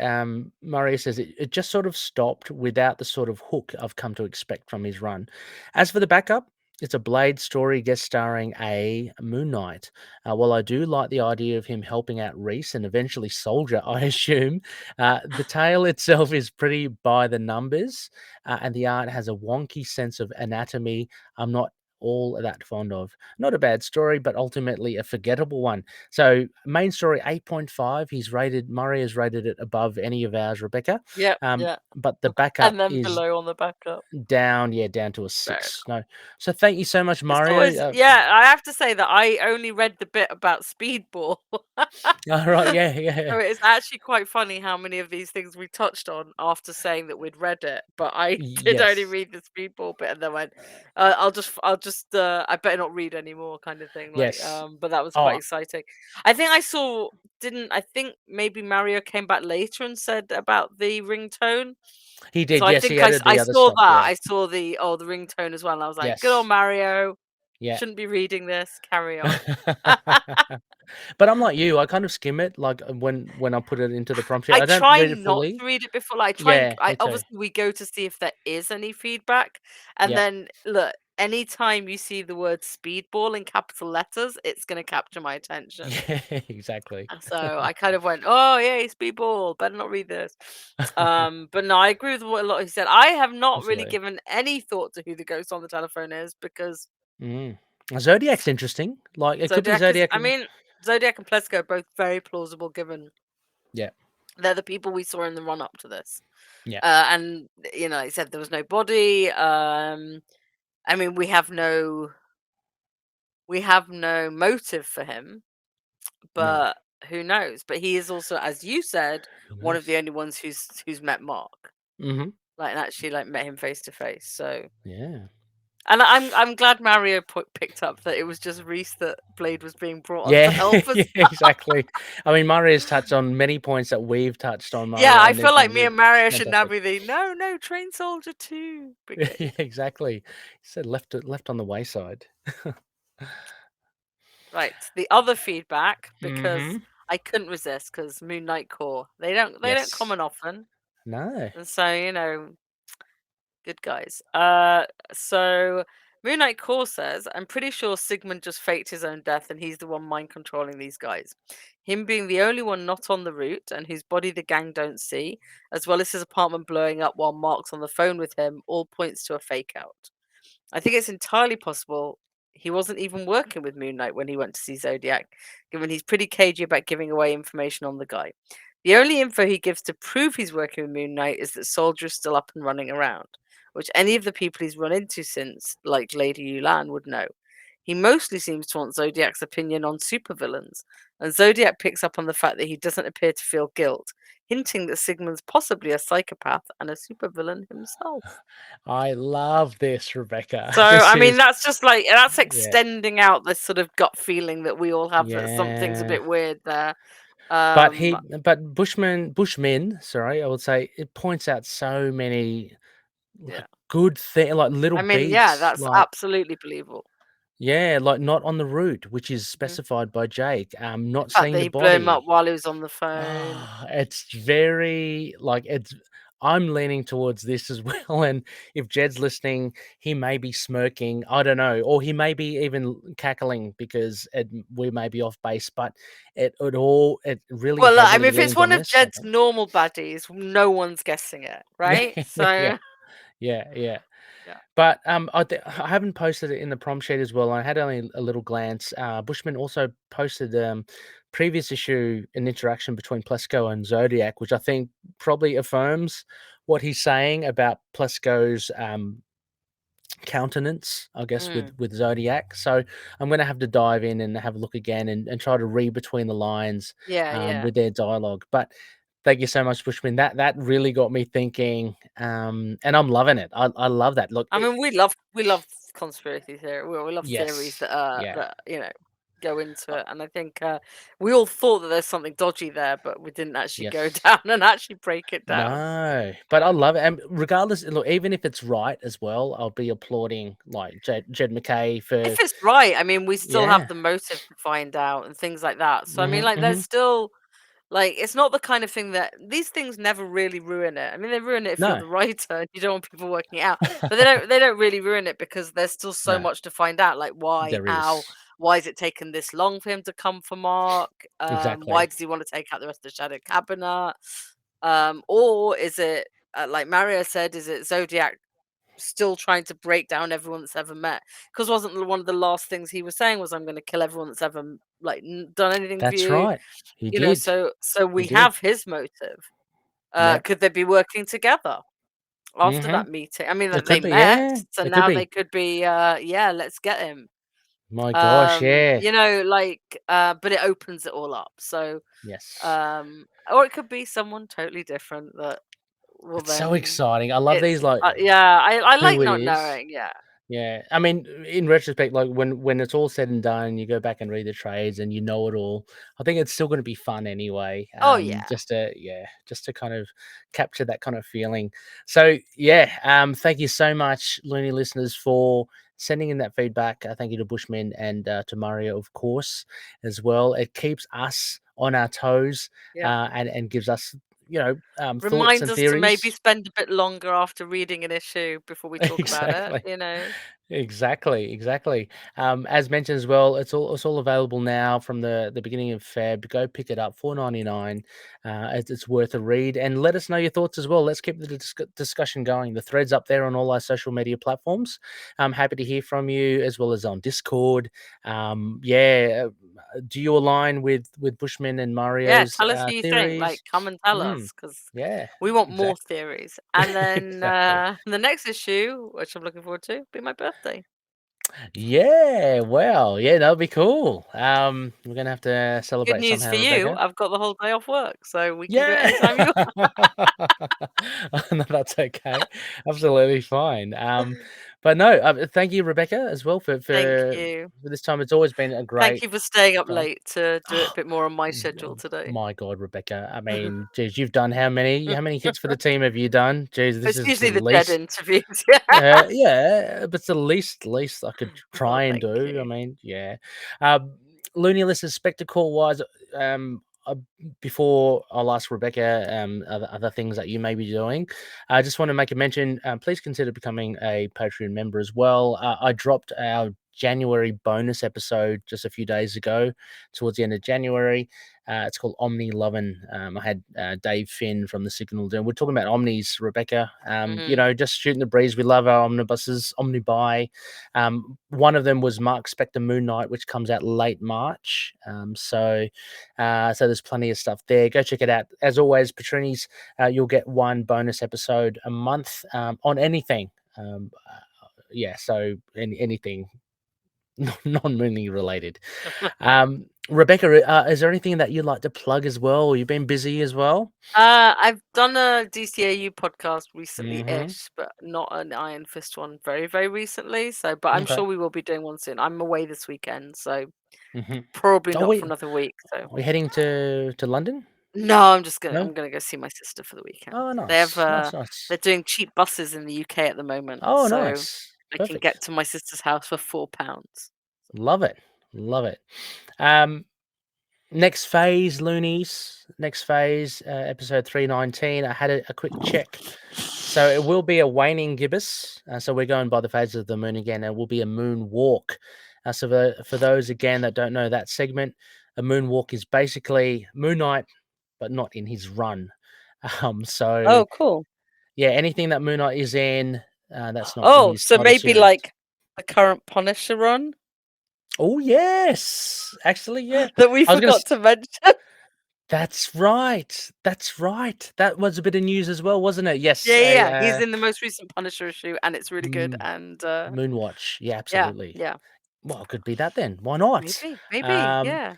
Speaker 3: Mario says it just sort of stopped without the sort of hook I've come to expect from his run. As for the backup, it's a Blade story guest starring a Moon Knight. While I do like the idea of him helping out Reese and eventually Soldier, I assume, the tale itself is pretty by the numbers, and the art has a wonky sense of anatomy I'm not all that fond of. Not a bad story, but ultimately a forgettable one. So main story 8.5. Murray has rated it above any of ours, Rebecca.
Speaker 4: Yeah.
Speaker 3: But the backup
Speaker 4: And then
Speaker 3: is
Speaker 4: below on the backup.
Speaker 3: down to a 6. No. So thank you so much, Mario.
Speaker 4: I have to say that I only read the bit about Speedball.
Speaker 3: All right, yeah.
Speaker 4: So it's actually quite funny how many of these things we touched on after saying that we'd read it, but I did only read the Speedball bit and then went, I better not read anymore, kind of thing. Like,
Speaker 3: Yes.
Speaker 4: but that was quite exciting. I think maybe Mario came back later and said about the ringtone.
Speaker 3: He did.
Speaker 4: So
Speaker 3: yes,
Speaker 4: I think
Speaker 3: he added
Speaker 4: I
Speaker 3: the other
Speaker 4: saw
Speaker 3: stuff.
Speaker 4: that.
Speaker 3: Yeah.
Speaker 4: I saw the ringtone as well. And I was like, good on Mario.
Speaker 3: Yeah.
Speaker 4: Shouldn't be reading this. Carry on.
Speaker 3: But I'm like you. I kind of skim it, like when I put it into the prompt sheet.
Speaker 4: I
Speaker 3: don't
Speaker 4: try
Speaker 3: read it
Speaker 4: not
Speaker 3: fully.
Speaker 4: to read it before. Like, obviously we go to see if there is any feedback, and then look. Anytime you see the word Speedball in capital letters, it's going to capture my attention.
Speaker 3: Yeah, exactly.
Speaker 4: So I kind of went, oh, yay, Speedball. Better not read this. But no, I agree with what a lot he said. I have not really given any thought to who the ghost on the telephone is because...
Speaker 3: Zodiac's interesting. Like, it could be Zodiac.
Speaker 4: Zodiac and Plesko are both very plausible given...
Speaker 3: Yeah.
Speaker 4: They're the people we saw in the run-up to this.
Speaker 3: Yeah.
Speaker 4: And, like I said, there was no body. I mean, we have no motive for him, but who knows? But he is also, as you said, one of the only ones who's met Mark.
Speaker 3: Mm-hmm.
Speaker 4: Like, and actually, like, met him face to face. So
Speaker 3: yeah.
Speaker 4: And I'm glad Mario picked up that it was just Reese that Blade was being brought on to help us.
Speaker 3: Yeah, exactly. I mean, Mario's touched on many points that we've touched on. Mario,
Speaker 4: yeah, I feel like me and Mario should now be the no Train Soldier 2.
Speaker 3: Yeah, exactly. He said left on the wayside.
Speaker 4: Right, the other feedback, because I couldn't resist, because Moon Knight Core, they don't comment often.
Speaker 3: No.
Speaker 4: And so, good guys. So Moon Knight Core says, I'm pretty sure Sigmund just faked his own death and he's the one mind controlling these guys. Him being the only one not on the route and whose body the gang don't see, as well as his apartment blowing up while Mark's on the phone with him, all points to a fake out. I think it's entirely possible he wasn't even working with Moon Knight when he went to see Zodiac, given he's pretty cagey about giving away information on the guy. The only info he gives to prove he's working with Moon Knight is that Soldier is still up and running around, which any of the people he's run into since, like Lady Yulan, would know. He mostly seems to want Zodiac's opinion on supervillains, and Zodiac picks up on the fact that he doesn't appear to feel guilt, hinting that Sigmund's possibly a psychopath and a supervillain himself.
Speaker 3: I love this, Rebecca.
Speaker 4: So, I mean, that's just like, that's extending out this sort of gut feeling that we all have that something's a bit weird there.
Speaker 3: But Bushmen, sorry, I would say it points out so many good things, like little beats.
Speaker 4: Yeah, that's absolutely believable.
Speaker 3: Yeah, like not on the route, which is specified by Jake. Not seeing the body.
Speaker 4: Blew him up while he was on the phone.
Speaker 3: It's very I'm leaning towards this as well. And if Jed's listening, he may be smirking. I don't know, or he may be even cackling because we may be off base. But it really.
Speaker 4: Well, look, I mean, if it's one of Jed's normal buddies, no one's guessing it, right?
Speaker 3: So. Yeah. But I haven't posted it in the prom sheet as well. I had only a little glance. Bushman also posted previous issue an interaction between Plesko and Zodiac, which I think probably affirms what he's saying about Plesko's countenance, I guess, with Zodiac. So I'm going to have to dive in and have a look again and try to read between the lines with their dialogue. But thank you so much, Bushman. That really got me thinking, and I'm loving it. I love that. Look,
Speaker 4: I mean, we love conspiracy theory. We love theories
Speaker 3: yes,
Speaker 4: that go into it, and I think we all thought that there's something dodgy there, but we didn't actually go down and actually break it down.
Speaker 3: No, but I love it, and regardless, look, even if it's right as well, I'll be applauding like Jed MacKay for.
Speaker 4: If it's right, I mean, we still have the motive to find out and things like that. So I mean, like, there's still. Like, it's not the kind of thing that these things never really ruin it. I mean, they ruin it if you're the writer and you don't want people working it out, but they don't really ruin it because there's still so much to find out. Like, why, how, why is it taken this long for him to come for Mark? Why does he want to take out the rest of the Shadow Cabi-NOT? Or is it like Mario said? Is it Zodiac still trying to break down everyone that's ever met? Because wasn't one of the last things he was saying was, I'm going to kill everyone that's ever like done anything for you.
Speaker 3: That's right. He did.
Speaker 4: Know, so we have his motive. Could they be working together after that meeting? I mean, they met, so now they could be let's get him.
Speaker 3: My gosh,
Speaker 4: you know, like but it opens it all up. So
Speaker 3: yes.
Speaker 4: Or it could be someone totally different that will
Speaker 3: it's so exciting. I love these like
Speaker 4: I like not knowing.
Speaker 3: Yeah, I mean, in retrospect, like when it's all said and done, you go back and read the trades and you know it all. I think it's still going to be fun anyway. Just to kind of capture that kind of feeling. So thank you so much, Looney listeners, for sending in that feedback. Thank you to Bushman and to Mario, of course, as well. It keeps us on our toes and gives us.
Speaker 4: Reminds
Speaker 3: us
Speaker 4: to maybe spend a bit longer after reading an issue before we talk about it.
Speaker 3: Exactly. As mentioned as well, it's all available now from the beginning of Feb. Go pick it up, $4.99. It's worth a read, and let us know your thoughts as well. Let's keep the discussion going. The thread's up there on all our social media platforms. I'm happy to hear from you as well as on Discord. Do you align with Bushman and Mario's
Speaker 4: tell us what you think. Like, come and tell us, because we want more theories. And then the next issue, which I'm looking forward to, will be my birthday.
Speaker 3: That'll be cool. We're gonna have to celebrate.
Speaker 4: Good news
Speaker 3: somehow,
Speaker 4: for you,
Speaker 3: Rebecca.
Speaker 4: I've got the whole day off work, so we can do it anytime you
Speaker 3: want. No, that's okay. Absolutely fine. But no, thank you, Rebecca, as well for this time. It's always been a great.
Speaker 4: Thank you for staying up late to do it a bit more on my schedule today.
Speaker 3: My God, Rebecca. I mean, geez, you've done how many hits for the team have you done? Geez, this is
Speaker 4: usually the
Speaker 3: least...
Speaker 4: dead interviews.
Speaker 3: But it's the least I could try and do.
Speaker 4: You.
Speaker 3: I mean, Looney Listeners, spectacle wise, before I'll ask Rebecca other things that you may be doing, I just want to make a mention. Please consider becoming a Patreon member as well. I dropped our January bonus episode just a few days ago, towards the end of January. It's called Omni Lovin'. I had Dave Finn from the Signal doing. We're talking about omnis, Rebecca. Just shooting the breeze. We love our omnibuses, Omnibuy. One of them was Mark Spector Moon Knight, which comes out late March. So there's plenty of stuff there. Go check it out. As always, Patrinis, you'll get one bonus episode a month on anything. So anything non-Mooney related. Rebecca, is there anything that you'd like to plug as well? You've been busy as well.
Speaker 4: I've done a DCAU podcast recently-ish, but not an Iron Fist one very, very recently. So, but I'm sure we will be doing one soon. I'm away this weekend, so probably not for another week. So,
Speaker 3: are we heading to London?
Speaker 4: No, I'm gonna go see my sister for the weekend.
Speaker 3: Oh, nice.
Speaker 4: They have
Speaker 3: nice.
Speaker 4: They're doing cheap buses in the UK at the moment.
Speaker 3: Oh,
Speaker 4: so
Speaker 3: nice.
Speaker 4: I can get to my sister's house for £4.
Speaker 3: Love it. Next phase, Loonies. Next phase, episode 319. I had a quick check. So it will be a waning gibbous. So we're going by the phases of the moon again. It will be a moon walk. So for those, again, that don't know that segment, a moon walk is basically Moon Knight, but not in his run.
Speaker 4: Oh, cool.
Speaker 3: Yeah, anything that Moon Knight is in, That's not.
Speaker 4: So maybe like the current Punisher run.
Speaker 3: Oh yes, actually, yeah.
Speaker 4: That we forgot to mention.
Speaker 3: That's right. That's right. That was a bit of news as well, wasn't it? Yes.
Speaker 4: Yeah. He's in the most recent Punisher issue, and it's really good. And
Speaker 3: Moonwatch. Yeah, absolutely.
Speaker 4: Yeah.
Speaker 3: Well, it could be that then. Why not?
Speaker 4: Maybe. Yeah.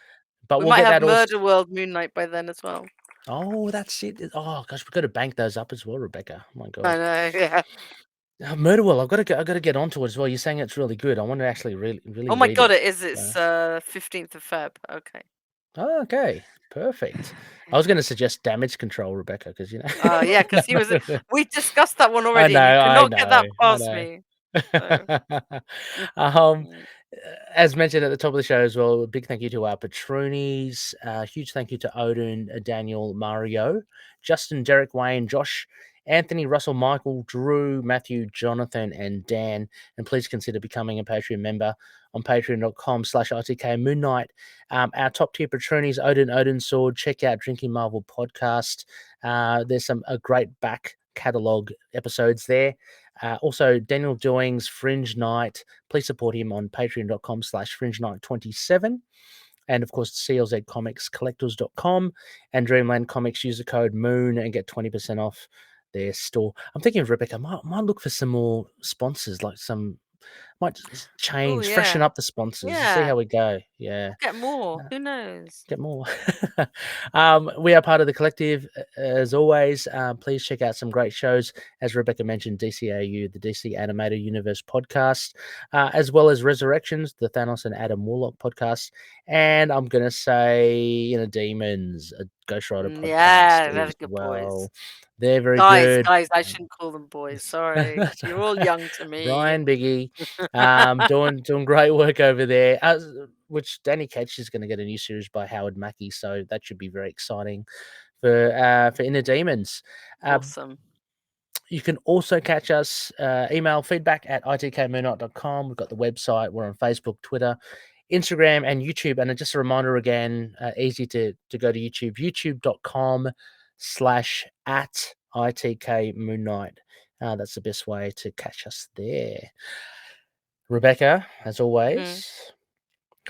Speaker 3: But
Speaker 4: we
Speaker 3: we'll
Speaker 4: might
Speaker 3: get
Speaker 4: have
Speaker 3: that
Speaker 4: Murder World Moon Knight by then as well.
Speaker 3: Oh, that's it. Oh gosh, we've got to bank those up as well, Rebecca. Oh my god.
Speaker 4: I know. Yeah.
Speaker 3: Murder World. I've got to get onto it as well. You're saying it's really good. I want to actually really.
Speaker 4: Oh my god,
Speaker 3: it
Speaker 4: is. It's 15th of Feb. Okay.
Speaker 3: Oh, okay. Perfect. I was going to suggest Damage Control, Rebecca, because
Speaker 4: Oh yeah, because he was. We discussed that one already. You cannot get that past me. So.
Speaker 3: As mentioned at the top of the show as well, a big thank you to our patroonies. Huge thank you to Odin, Daniel, Mario, Justin, Derek, Wayne, Josh, Anthony, Russell, Michael, Drew, Matthew, Jonathan, and Dan. And please consider becoming a Patreon member on patreon.com/ITK Moon Knight. Our top tier patroonies, Odin Sword. Check out Drinking Marvel podcast. There's a great back catalog episodes there. Also, Daniel Doings, Fringe Night. Please support him on patreon.com/Fringe Night 27. And of course, CLZ Comics, collectors.com, and Dreamland Comics. Use the code MOON and get 20% off their store. I'm thinking of Rebecca. Might look for some more sponsors, might change, freshen up the sponsors. See how we go. Yeah.
Speaker 4: Get more. Who knows?
Speaker 3: Get more. We are part of the collective, as always. Please check out some great shows. As Rebecca mentioned, DCAU, the DC Animated Universe podcast, as well as Resurrections, the Thanos and Adam Warlock podcast. And I'm going to say, Demons, a Ghost Rider podcast.
Speaker 4: Yeah, they're good boys.
Speaker 3: They're very good.
Speaker 4: Guys, I shouldn't call them boys. Sorry. You're all young to me.
Speaker 3: Brian Biggie, doing great work over there, which Danny Ketch is going to get a new series by Howard Mackey, so that should be very exciting for Inner Demons.
Speaker 4: Awesome.
Speaker 3: You can also catch us, email feedback at itkmoonnight.com. We've got the website. We're on Facebook, Twitter, Instagram, and YouTube. And just a reminder again, easy to go to YouTube, youtube.com/@ITK Moon Knight. That's the best way to catch us there. Rebecca, as always,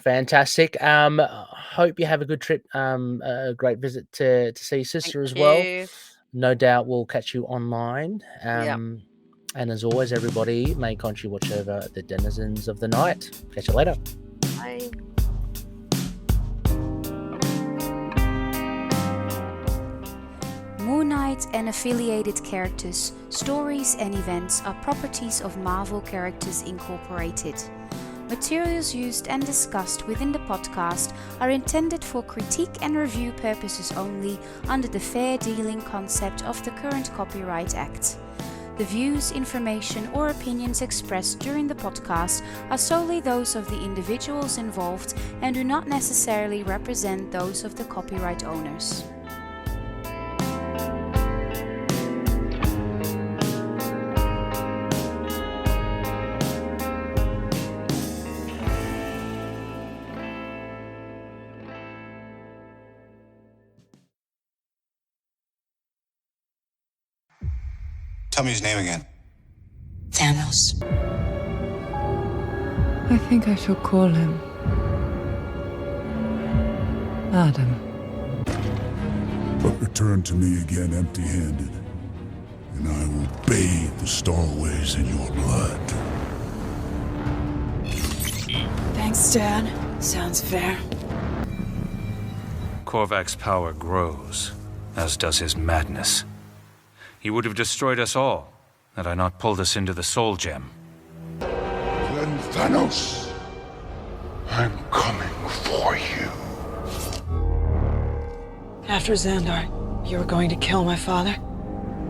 Speaker 3: fantastic. Hope you have a good trip. A great visit to see sister as well. No doubt we'll catch you online. And as always, everybody, may Khonshu watch over the denizens of the night. Catch you later.
Speaker 4: Bye.
Speaker 5: Moon Knight and affiliated characters, stories and events are properties of Marvel Characters Incorporated. Materials used and discussed within the podcast are intended for critique and review purposes only under the fair dealing concept of the current Copyright Act. The views, information or opinions expressed during the podcast are solely those of the individuals involved and do not necessarily represent those of the copyright owners.
Speaker 6: Tell me his name again.
Speaker 7: Thanos.
Speaker 8: I think I shall call him Adam.
Speaker 9: But return to me again empty-handed, and I will bathe the Starways in your blood.
Speaker 7: Thanks, Dad. Sounds fair.
Speaker 10: Korvac's power grows, as does his madness. He would have destroyed us all, had I not pulled us into the Soul Gem.
Speaker 9: Then Thanos, I'm coming for you.
Speaker 7: After Xandar, you were going to kill my father?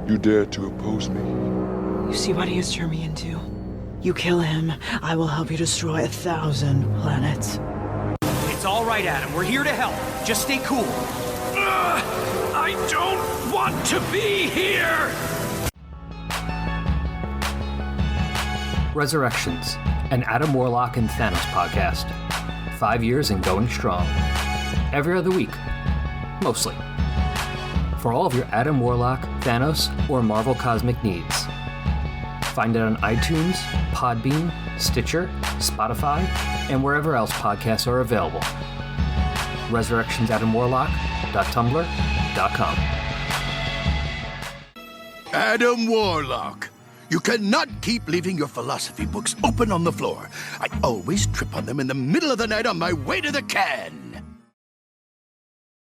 Speaker 9: You dare to oppose me?
Speaker 7: You see what he has turned me into. You kill him, I will help you destroy 1,000 planets.
Speaker 11: It's all right, Adam. We're here to help. Just stay cool. I don't want to be here!
Speaker 12: Resurrections, an Adam Warlock and Thanos podcast. 5 years and going strong. Every other week. Mostly. For all of your Adam Warlock, Thanos, or Marvel cosmic needs. Find it on iTunes, Podbean, Stitcher, Spotify, and wherever else podcasts are available. resurrectionsadamwarlock.tumblr.com.
Speaker 13: Adam Warlock. You cannot keep leaving your philosophy books open on the floor. I always trip on them in the middle of the night on my way to the can.